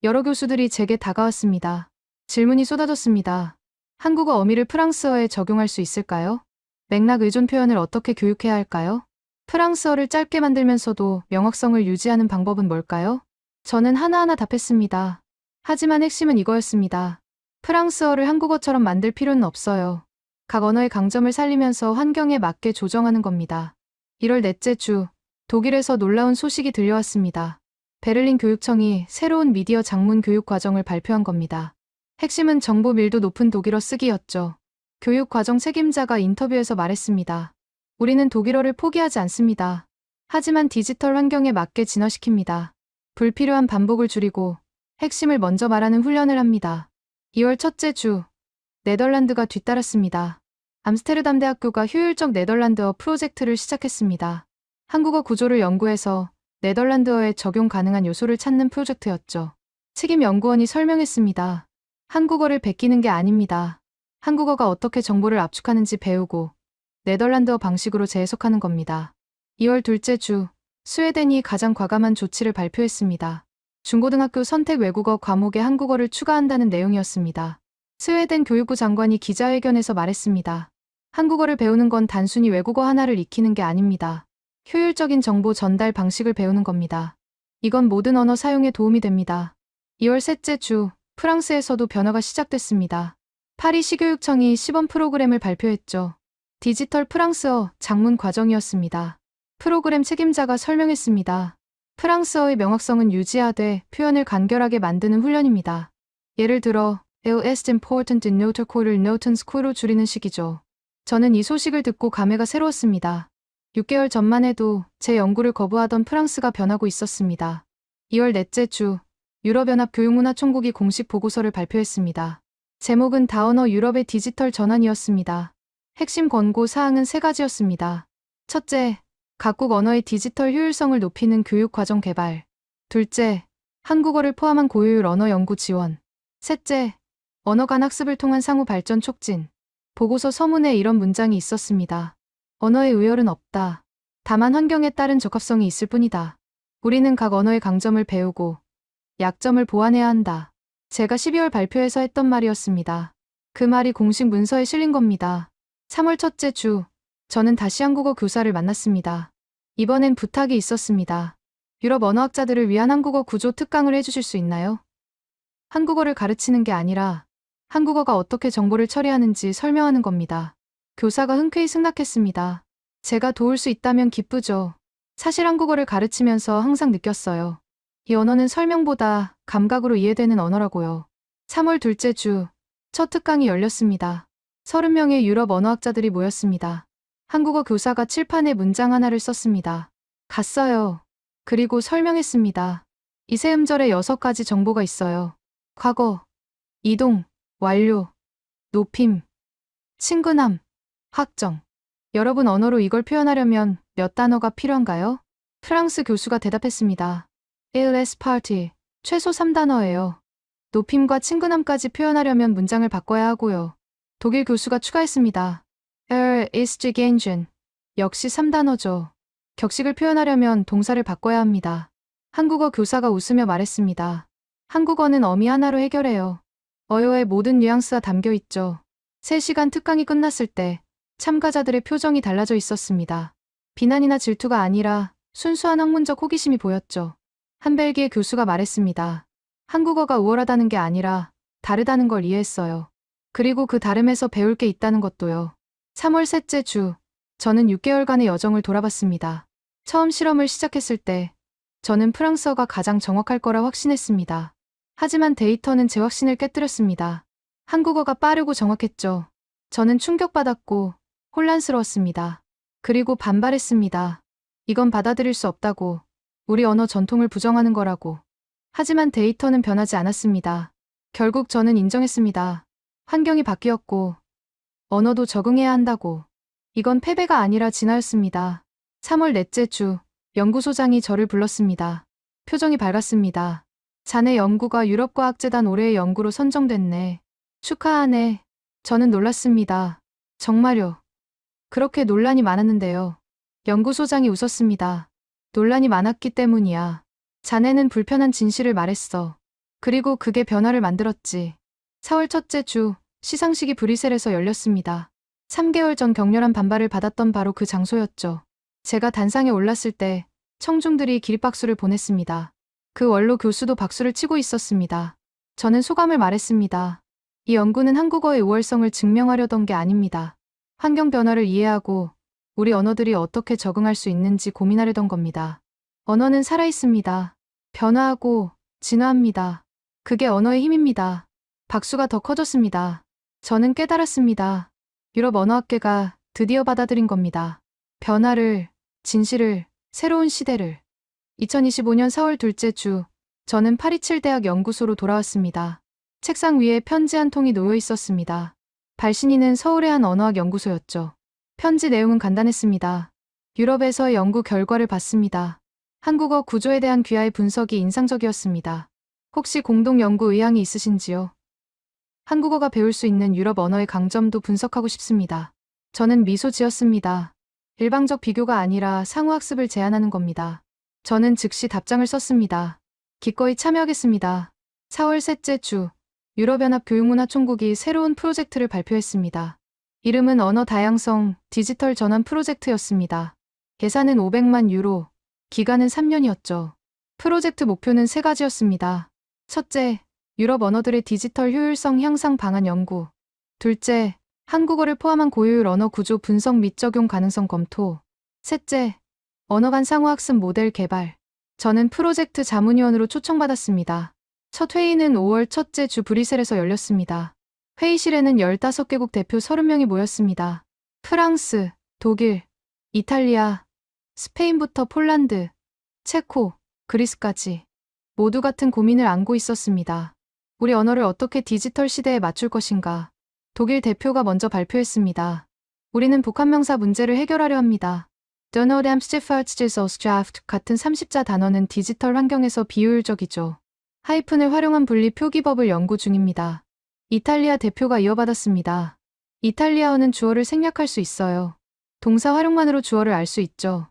여러 교수들이 제게 다가왔습니다. 질문이 쏟아졌습니다. 한국어 어미를 프랑스어에 적용할 수 있을까요? 맥락 의존 표현을 어떻게 교육해야 할까요? 프랑스어를 짧게 만들면서도 명확성을 유지하는 방법은 뭘까요? 저는 하나하나 답했습니다. 하지만 핵심은 이거였습니다. 프랑스어를 한국어처럼 만들 필요는 없어요. 각 언어의 강점을 살리면서 환경에 맞게 조정하는 겁니다. 1월 넷째 주, 독일에서 놀라운 소식이 들려왔습니다. 베를린 교육청이 새로운 미디어 장문 교육 과정을 발표한 겁니다. 핵심은 정보 밀도 높은 독일어 쓰기였죠. 교육 과정 책임자가 인터뷰에서 말했습니다. 우리는 독일어를 포기하지 않습니다. 하지만 디지털 환경에 맞게 진화시킵니다. 불필요한 반복을 줄이고 핵심을 먼저 말하는 훈련을 합니다. 2월 첫째 주, 네덜란드가 뒤따랐습니다. 암스테르담 대학교가 효율적 네덜란드어 프로젝트를 시작했습니다. 한국어 구조를 연구해서 네덜란드어에 적용 가능한 요소를 찾는 프로젝트였죠. 책임 연구원이 설명했습니다. 한국어를 베끼는 게 아닙니다. 한국어가 어떻게 정보를 압축하는지 배우고 네덜란드어 방식으로 재해석하는 겁니다. 2월 둘째 주, 스웨덴이 가장 과감한 조치를 발표했습니다. 중고등학교 선택 외국어 과목에 한국어를 추가한다는 내용이었습니다. 스웨덴 교육부 장관이 기자회견에서 말했습니다. 한국어를 배우는 건 단순히 외국어 하나를 익히는 게 아닙니다. 효율적인 정보 전달 방식을 배우는 겁니다. 이건 모든 언어 사용에 도움이 됩니다. 2월 셋째 주, 프랑스에서도 변화가 시작됐습니다. 파리 시교육청이 시범 프로그램을 발표했죠. 디지털 프랑스어 장문 과정이었습니다. 프로그램 책임자가 설명했습니다. 프랑스어의 명확성은 유지하되 표현을 간결하게 만드는 훈련입니다. 예를 들어 Il est important in notre cour을 Noten School로 줄이는 식이죠. 저는 이 소식을 듣고 감회가 새로웠습니다. 6개월 전만 해도 제 연구를 거부하던 프랑스가 변하고 있었습니다. 2월 넷째 주, 유럽연합 교육문화총국이 공식 보고서를 발표했습니다. 제목은 다언어 유럽의 디지털 전환이었습니다. 핵심 권고 사항은 3가지였습니다. 첫째, 각국 언어의 디지털 효율성을 높이는 교육 과정 개발. 둘째, 한국어를 포함한 고효율 언어 연구 지원. 셋째, 언어 간 학습을 통한 상호 발전 촉진. 보고서 서문에 이런 문장이 있었습니다. 언어의 의열은 없다. 다만 환경에 따른 적합성이 있을 뿐이다. 우리는 각 언어의 강점을 배우고 약점을 보완해야 한다. 제가 12월 발표에서 했던 말이었습니다. 그 말이 공식 문서에 실린 겁니다. 3월 첫째 주, 저는 다시 한국어 교사를 만났습니다. 이번엔 부탁이 있었습니다. 유럽 언어학자들을 위한 한국어 구조 특강을 해주실 수 있나요? 한국어를 가르치는 게 아니라 한국어가 어떻게 정보를 처리하는지 설명하는 겁니다. 교사가 흔쾌히 승낙했습니다. 제가 도울 수 있다면 기쁘죠. 사실 한국어를 가르치면서 항상 느꼈어요. 이 언어는 설명보다 감각으로 이해되는 언어라고요. 3월 둘째 주, 첫 특강이 열렸습니다. 30명의 유럽 언어학자들이 모였습니다. 한국어 교사가 칠판에 문장 하나를 썼습니다. 갔어요. 그리고 설명했습니다. 이 세 음절에 6가지 정보가 있어요. 과거, 이동, 완료, 높임, 친근함, 확정. 여러분 언어로 이걸 표현하려면 몇 단어가 필요한가요? 프랑스 교수가 대답했습니다. Il est parti. 최소 3단어예요. 높임과 친근함까지 표현하려면 문장을 바꿔야 하고요. 독일 교수가 추가했습니다. ist gegen. 역시 3단어죠. 격식을 표현하려면 동사를 바꿔야 합니다. 한국어 교사가 웃으며 말했습니다. 한국어는 어미 하나로 해결해요. 어효의 모든 뉘앙스가 담겨 있죠. 3시간 특강이 끝났을 때 참가자들의 표정이 달라져 있었습니다. 비난이나 질투가 아니라 순수한 학문적 호기심이 보였죠. 한 벨기에 교수가 말했습니다. 한국어가 우월하다는 게 아니라 다르다는 걸 이해했어요. 그리고 그 다름에서 배울 게 있다는 것도요. 3월 셋째 주, 저는 6개월간의 여정을 돌아봤습니다. 처음 실험을 시작했을 때 저는 프랑스어가 가장 정확할 거라 확신했습니다. 하지만 데이터는 제 확신을 깨뜨렸습니다. 한국어가 빠르고 정확했죠. 저는 충격받았고 혼란스러웠습니다. 그리고 반발했습니다. 이건 받아들일 수 없다고. 우리 언어 전통을 부정하는 거라고. 하지만 데이터는 변하지 않았습니다. 결국 저는 인정했습니다. 환경이 바뀌었고 언어도 적응해야 한다고. 이건 패배가 아니라 진화였습니다. 3월 넷째 주, 연구소장이 저를 불렀습니다. 표정이 밝았습니다. 자네 연구가 유럽과학재단 올해의 연구로 선정됐네. 축하하네. 저는 놀랐습니다. 정말요. 그렇게 논란이 많았는데요. 연구소장이 웃었습니다. 논란이 많았기 때문이야. 자네는 불편한 진실을 말했어. 그리고 그게 변화를 만들었지. 4월 첫째 주, 시상식이 브뤼셀에서 열렸습니다. 3개월 전 격렬한 반발을 받았던 바로 그 장소였죠. 제가 단상에 올랐을 때 청중들이 기립박수를 보냈습니다. 그 원로 교수도 박수를 치고 있었습니다. 저는 소감을 말했습니다. 이 연구는 한국어의 우월성을 증명하려던 게 아닙니다. 환경 변화를 이해하고 우리 언어들이 어떻게 적응할 수 있는지 고민하려던 겁니다. 언어는 살아있습니다. 변화하고 진화합니다. 그게 언어의 힘입니다. 박수가 더 커졌습니다. 저는 깨달았습니다. 유럽 언어학계가 드디어 받아들인 겁니다. 변화를, 진실을, 새로운 시대를. 2025년 4월 둘째 주, 저는 파리7 대학 연구소로 돌아왔습니다. 책상 위에 편지 한 통이 놓여 있었습니다. 발신인은 서울의 한 언어학 연구소였죠. 편지 내용은 간단했습니다. 유럽에서의 연구 결과를 봤습니다. 한국어 구조에 대한 귀하의 분석이 인상적이었습니다. 혹시 공동 연구 의향이 있으신지요? 한국어가 배울 수 있는 유럽 언어의 강점도 분석하고 싶습니다. 저는 미소 지었습니다. 일방적 비교가 아니라 상호학습을 제안하는 겁니다. 저는 즉시 답장을 썼습니다. 기꺼이 참여하겠습니다. 4월 셋째 주, 유럽연합 교육문화총국이 새로운 프로젝트를 발표했습니다. 이름은 언어 다양성 디지털 전환 프로젝트였습니다. 예산은 500만 유로, 기간은 3년이었죠. 프로젝트 목표는 3가지였습니다. 첫째, 유럽 언어들의 디지털 효율성 향상 방안 연구. 둘째, 한국어를 포함한 고효율 언어 구조 분석 및 적용 가능성 검토. 셋째, 언어 간 상호학습 모델 개발. 저는 프로젝트 자문위원으로 초청받았습니다. 첫 회의는 5월 첫째 주 브뤼셀에서 열렸습니다. 회의실에는 15개국 대표 30명이 모였습니다. 프랑스, 독일, 이탈리아, 스페인부터 폴란드, 체코, 그리스까지 모두 같은 고민을 안고 있었습니다. 우리 언어를 어떻게 디지털 시대에 맞출 것인가. 독일 대표가 먼저 발표했습니다. 우리는 복합명사 문제를 해결하려 합니다. Donald 같은 30자 단어는 디지털 환경에서 비효율적이죠. 하이픈을 활용한 분리 표기법을 연구 중입니다. 이탈리아 대표가 이어받았습니다. 이탈리아어는 주어를 생략할 수 있어요. 동사 활용만으로 주어를 알 수 있죠.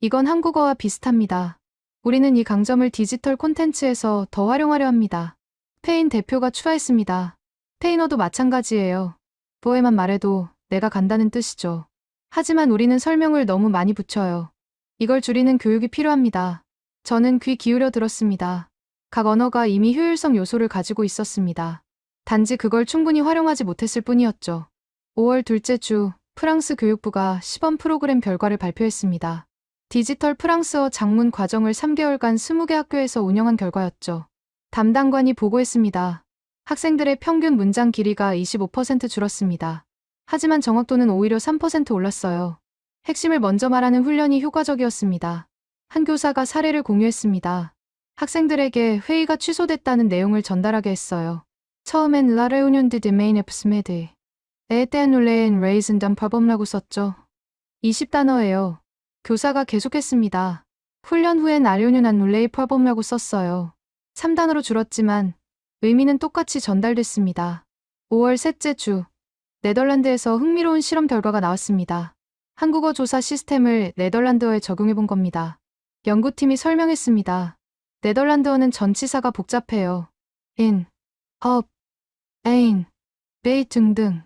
이건 한국어와 비슷합니다. 우리는 이 강점을 디지털 콘텐츠에서 더 활용하려 합니다. 스페인 대표가 추가했습니다. 스페인어도 마찬가지예요. 뭐에만 말해도 내가 간다는 뜻이죠. 하지만 우리는 설명을 너무 많이 붙여요. 이걸 줄이는 교육이 필요합니다. 저는 귀 기울여 들었습니다. 각 언어가 이미 효율성 요소를 가지고 있었습니다. 단지 그걸 충분히 활용하지 못했을 뿐이었죠. 5월 둘째 주, 프랑스 교육부가 시범 프로그램 결과를 발표했습니다. 디지털 프랑스어 작문 과정을 3개월간 20개 학교에서 운영한 결과였죠. 담당관이 보고했습니다. 학생들의 평균 문장 길이가 25% 줄었습니다. 하지만 정확도는 오히려 3% 올랐어요. 핵심을 먼저 말하는 훈련이 효과적이었습니다. 한 교사가 사례를 공유했습니다. 학생들에게 회의가 취소됐다는 내용을 전달하게 했어요. 처음엔 La réunion de demain est midi. été annulée en raison d'un problème라고 썼죠. 20단어예요. 교사가 계속했습니다. 훈련 후엔 La réunion annulée problem라고 썼어요. 3단어로 줄었지만 의미는 똑같이 전달됐습니다. 5월 셋째 주, 네덜란드에서 흥미로운 실험 결과가 나왔습니다. 한국어 조사 시스템을 네덜란드어에 적용해 본 겁니다. 연구팀이 설명했습니다. 네덜란드어는 전치사가 복잡해요. in, up, ein, bei 등등.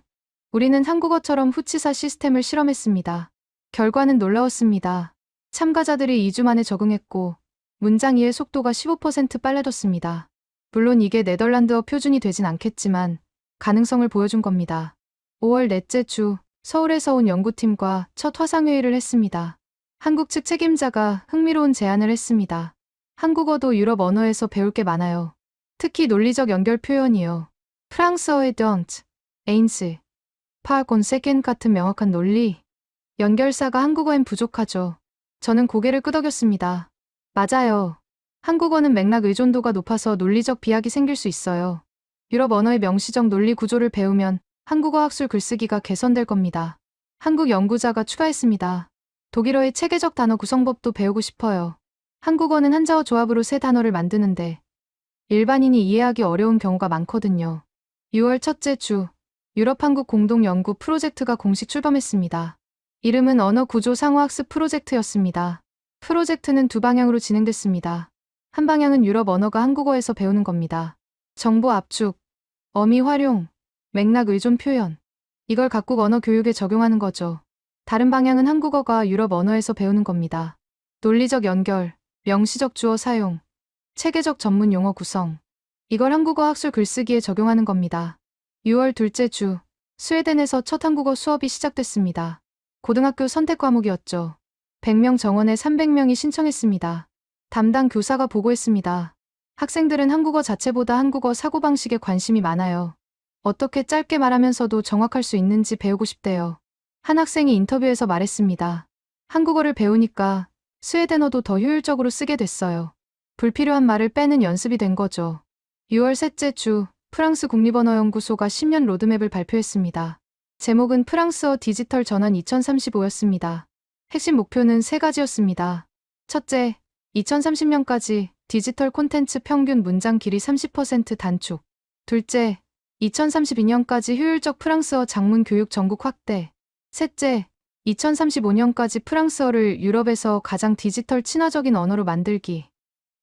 우리는 한국어처럼 후치사 시스템을 실험했습니다. 결과는 놀라웠습니다. 참가자들이 2주 만에 적응했고 문장 이해 속도가 15% 빨라졌습니다. 물론 이게 네덜란드어 표준이 되진 않겠지만 가능성을 보여준 겁니다. 5월 넷째 주, 서울에서 온 연구팀과 첫 화상회의를 했습니다. 한국 측 책임자가 흥미로운 제안을 했습니다. 한국어도 유럽 언어에서 배울 게 많아요. 특히 논리적 연결 표현이요. 프랑스어의 don't, ain't, par conséquent 같은 명확한 논리, 연결사가 한국어엔 부족하죠. 저는 고개를 끄덕였습니다. 맞아요. 한국어는 맥락 의존도가 높아서 논리적 비약이 생길 수 있어요. 유럽 언어의 명시적 논리 구조를 배우면 한국어 학술 글쓰기가 개선될 겁니다. 한국 연구자가 추가했습니다. 독일어의 체계적 단어 구성법도 배우고 싶어요. 한국어는 한자어 조합으로 새 단어를 만드는데 일반인이 이해하기 어려운 경우가 많거든요. 6월 첫째 주, 유럽 한국 공동 연구 프로젝트가 공식 출범했습니다. 이름은 언어 구조 상호학습 프로젝트였습니다. 프로젝트는 두 방향으로 진행됐습니다. 한 방향은 유럽 언어가 한국어에서 배우는 겁니다. 정보 압축, 어미 활용, 맥락 의존 표현. 이걸 각국 언어 교육에 적용하는 거죠. 다른 방향은 한국어가 유럽 언어에서 배우는 겁니다. 논리적 연결, 명시적 주어 사용, 체계적 전문 용어 구성. 이걸 한국어 학술 글쓰기에 적용하는 겁니다. 6월 둘째 주, 스웨덴에서 첫 한국어 수업이 시작됐습니다. 고등학교 선택 과목이었죠. 100명 정원에 300명이 신청했습니다. 담당 교사가 보고했습니다. 학생들은 한국어 자체보다 한국어 사고방식에 관심이 많아요. 어떻게 짧게 말하면서도 정확할 수 있는지 배우고 싶대요. 한 학생이 인터뷰에서 말했습니다. 한국어를 배우니까 스웨덴어도 더 효율적으로 쓰게 됐어요. 불필요한 말을 빼는 연습이 된 거죠. 6월 셋째 주, 프랑스 국립언어연구소가 10년 로드맵을 발표했습니다. 제목은 프랑스어 디지털 전환 2035였습니다. 핵심 목표는 세 가지였습니다. 첫째, 2030년까지 디지털 콘텐츠 평균 문장 길이 30% 단축. 둘째, 2032년까지 효율적 프랑스어 작문 교육 전국 확대. 셋째, 2035년까지 프랑스어를 유럽에서 가장 디지털 친화적인 언어로 만들기.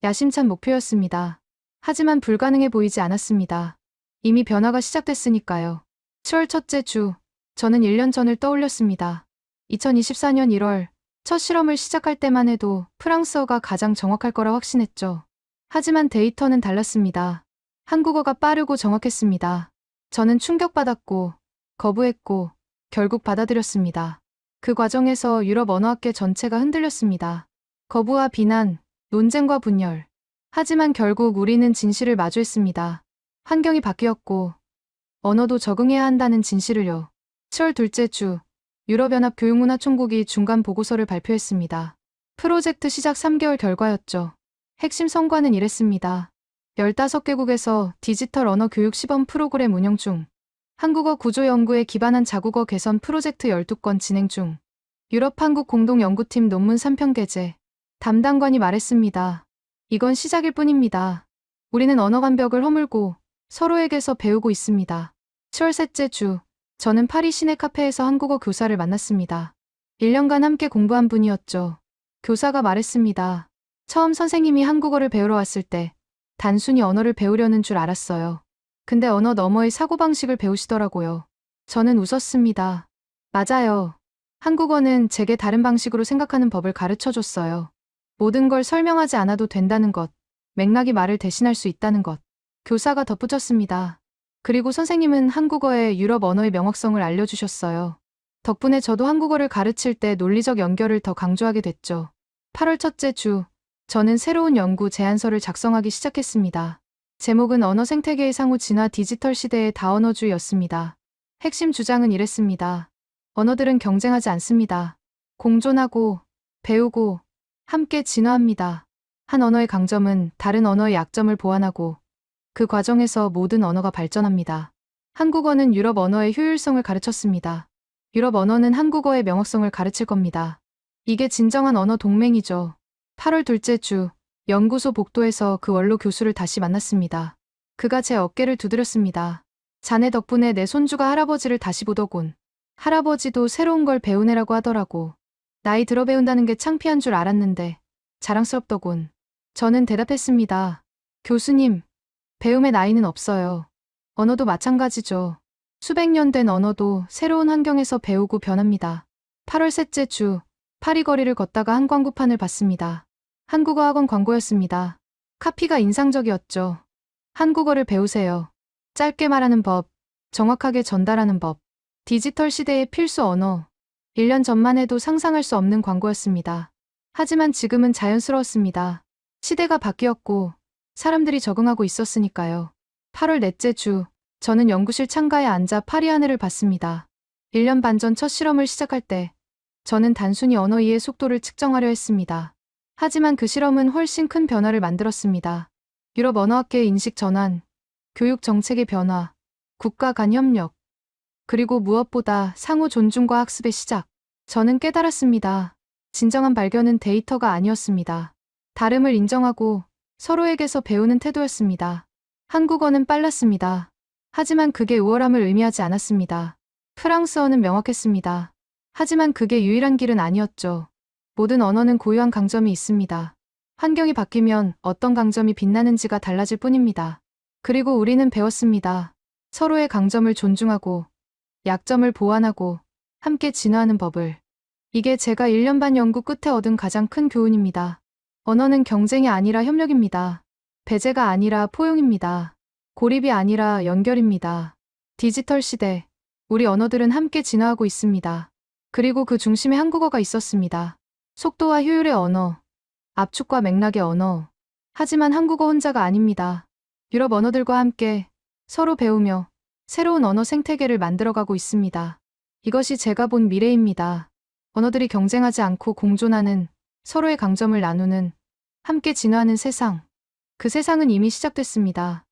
야심찬 목표였습니다. 하지만 불가능해 보이지 않았습니다. 이미 변화가 시작됐으니까요. 10월 첫째 주, 저는 1년 전을 떠올렸습니다. 2024년 1월, 첫 실험을 시작할 때만 해도 프랑스어가 가장 정확할 거라 확신했죠. 하지만 데이터는 달랐습니다. 한국어가 빠르고 정확했습니다. 저는 충격받았고, 거부했고, 결국 받아들였습니다. 그 과정에서 유럽 언어학계 전체가 흔들렸습니다. 거부와 비난, 논쟁과 분열. 하지만 결국 우리는 진실을 마주했습니다. 환경이 바뀌었고, 언어도 적응해야 한다는 진실을요. 10월 둘째 주, 유럽연합 교육문화총국이 중간 보고서를 발표했습니다. 프로젝트 시작 3개월 결과였죠. 핵심 성과는 이랬습니다. 15개국에서 디지털 언어 교육 시범 프로그램 운영 중. 한국어 구조 연구에 기반한 자국어 개선 프로젝트 12건 진행 중. 유럽 한국 공동연구팀 논문 3편 게재. 담당관이 말했습니다. 이건 시작일 뿐입니다. 우리는 언어 간벽을 허물고 서로에게서 배우고 있습니다. 10월 셋째 주, 저는 파리 시내 카페에서 한국어 교사를 만났습니다. 1년간 함께 공부한 분이었죠. 교사가 말했습니다. 처음 선생님이 한국어를 배우러 왔을 때 단순히 언어를 배우려는 줄 알았어요. 근데 언어 너머의 사고방식을 배우시더라고요. 저는 웃었습니다. 맞아요. 한국어는 제게 다른 방식으로 생각하는 법을 가르쳐줬어요. 모든 걸 설명하지 않아도 된다는 것, 맥락이 말을 대신할 수 있다는 것. 교사가 덧붙였습니다. 그리고 선생님은 한국어의 유럽 언어의 명확성을 알려주셨어요. 덕분에 저도 한국어를 가르칠 때 논리적 연결을 더 강조하게 됐죠. 8월 첫째 주, 저는 새로운 연구 제안서를 작성하기 시작했습니다. 제목은 언어 생태계의 상호 진화 디지털 시대의 다언어주의였습니다. 핵심 주장은 이랬습니다. 언어들은 경쟁하지 않습니다. 공존하고, 배우고, 함께 진화합니다. 한 언어의 강점은 다른 언어의 약점을 보완하고, 그 과정에서 모든 언어가 발전합니다. 한국어는 유럽 언어의 효율성을 가르쳤습니다. 유럽 언어는 한국어의 명확성을 가르칠 겁니다. 이게 진정한 언어 동맹이죠. 8월 둘째 주, 연구소 복도에서 그 원로 교수를 다시 만났습니다. 그가 제 어깨를 두드렸습니다. 자네 덕분에 내 손주가 할아버지를 다시 보더군. 할아버지도 새로운 걸 배우네라고 하더라고. 나이 들어 배운다는 게 창피한 줄 알았는데 자랑스럽더군. 저는 대답했습니다. 교수님, 배움의 나이는 없어요. 언어도 마찬가지죠. 수백 년 된 언어도 새로운 환경에서 배우고 변합니다. 8월 셋째 주, 파리 거리를 걷다가 한 광고판을 봤습니다. 한국어 학원 광고였습니다. 카피가 인상적이었죠. 한국어를 배우세요. 짧게 말하는 법, 정확하게 전달하는 법. 디지털 시대의 필수 언어. 1년 전만 해도 상상할 수 없는 광고였습니다. 하지만 지금은 자연스러웠습니다. 시대가 바뀌었고 사람들이 적응하고 있었으니까요. 8월 넷째 주, 저는 연구실 창가에 앉아 파리 하늘을 봤습니다. 1년 반 전 첫 실험을 시작할 때 저는 단순히 언어 이해 속도를 측정하려 했습니다. 하지만 그 실험은 훨씬 큰 변화를 만들었습니다. 유럽 언어학계의 인식 전환, 교육 정책의 변화, 국가 간 협력, 그리고 무엇보다 상호 존중과 학습의 시작. 저는 깨달았습니다. 진정한 발견은 데이터가 아니었습니다. 다름을 인정하고 서로에게서 배우는 태도였습니다. 한국어는 빨랐습니다. 하지만 그게 우월함을 의미하지 않았습니다. 프랑스어는 명확했습니다. 하지만 그게 유일한 길은 아니었죠. 모든 언어는 고유한 강점이 있습니다. 환경이 바뀌면 어떤 강점이 빛나는지가 달라질 뿐입니다. 그리고 우리는 배웠습니다. 서로의 강점을 존중하고 약점을 보완하고 함께 진화하는 법을. 이게 제가 1년 반 연구 끝에 얻은 가장 큰 교훈입니다. 언어는 경쟁이 아니라 협력입니다. 배제가 아니라 포용입니다. 고립이 아니라 연결입니다. 디지털 시대, 우리 언어들은 함께 진화하고 있습니다. 그리고 그 중심에 한국어가 있었습니다. 속도와 효율의 언어, 압축과 맥락의 언어. 하지만 한국어 혼자가 아닙니다. 유럽 언어들과 함께 서로 배우며 새로운 언어 생태계를 만들어가고 있습니다. 이것이 제가 본 미래입니다. 언어들이 경쟁하지 않고 공존하는, 서로의 강점을 나누는, 함께 진화하는 세상. 그 세상은 이미 시작됐습니다.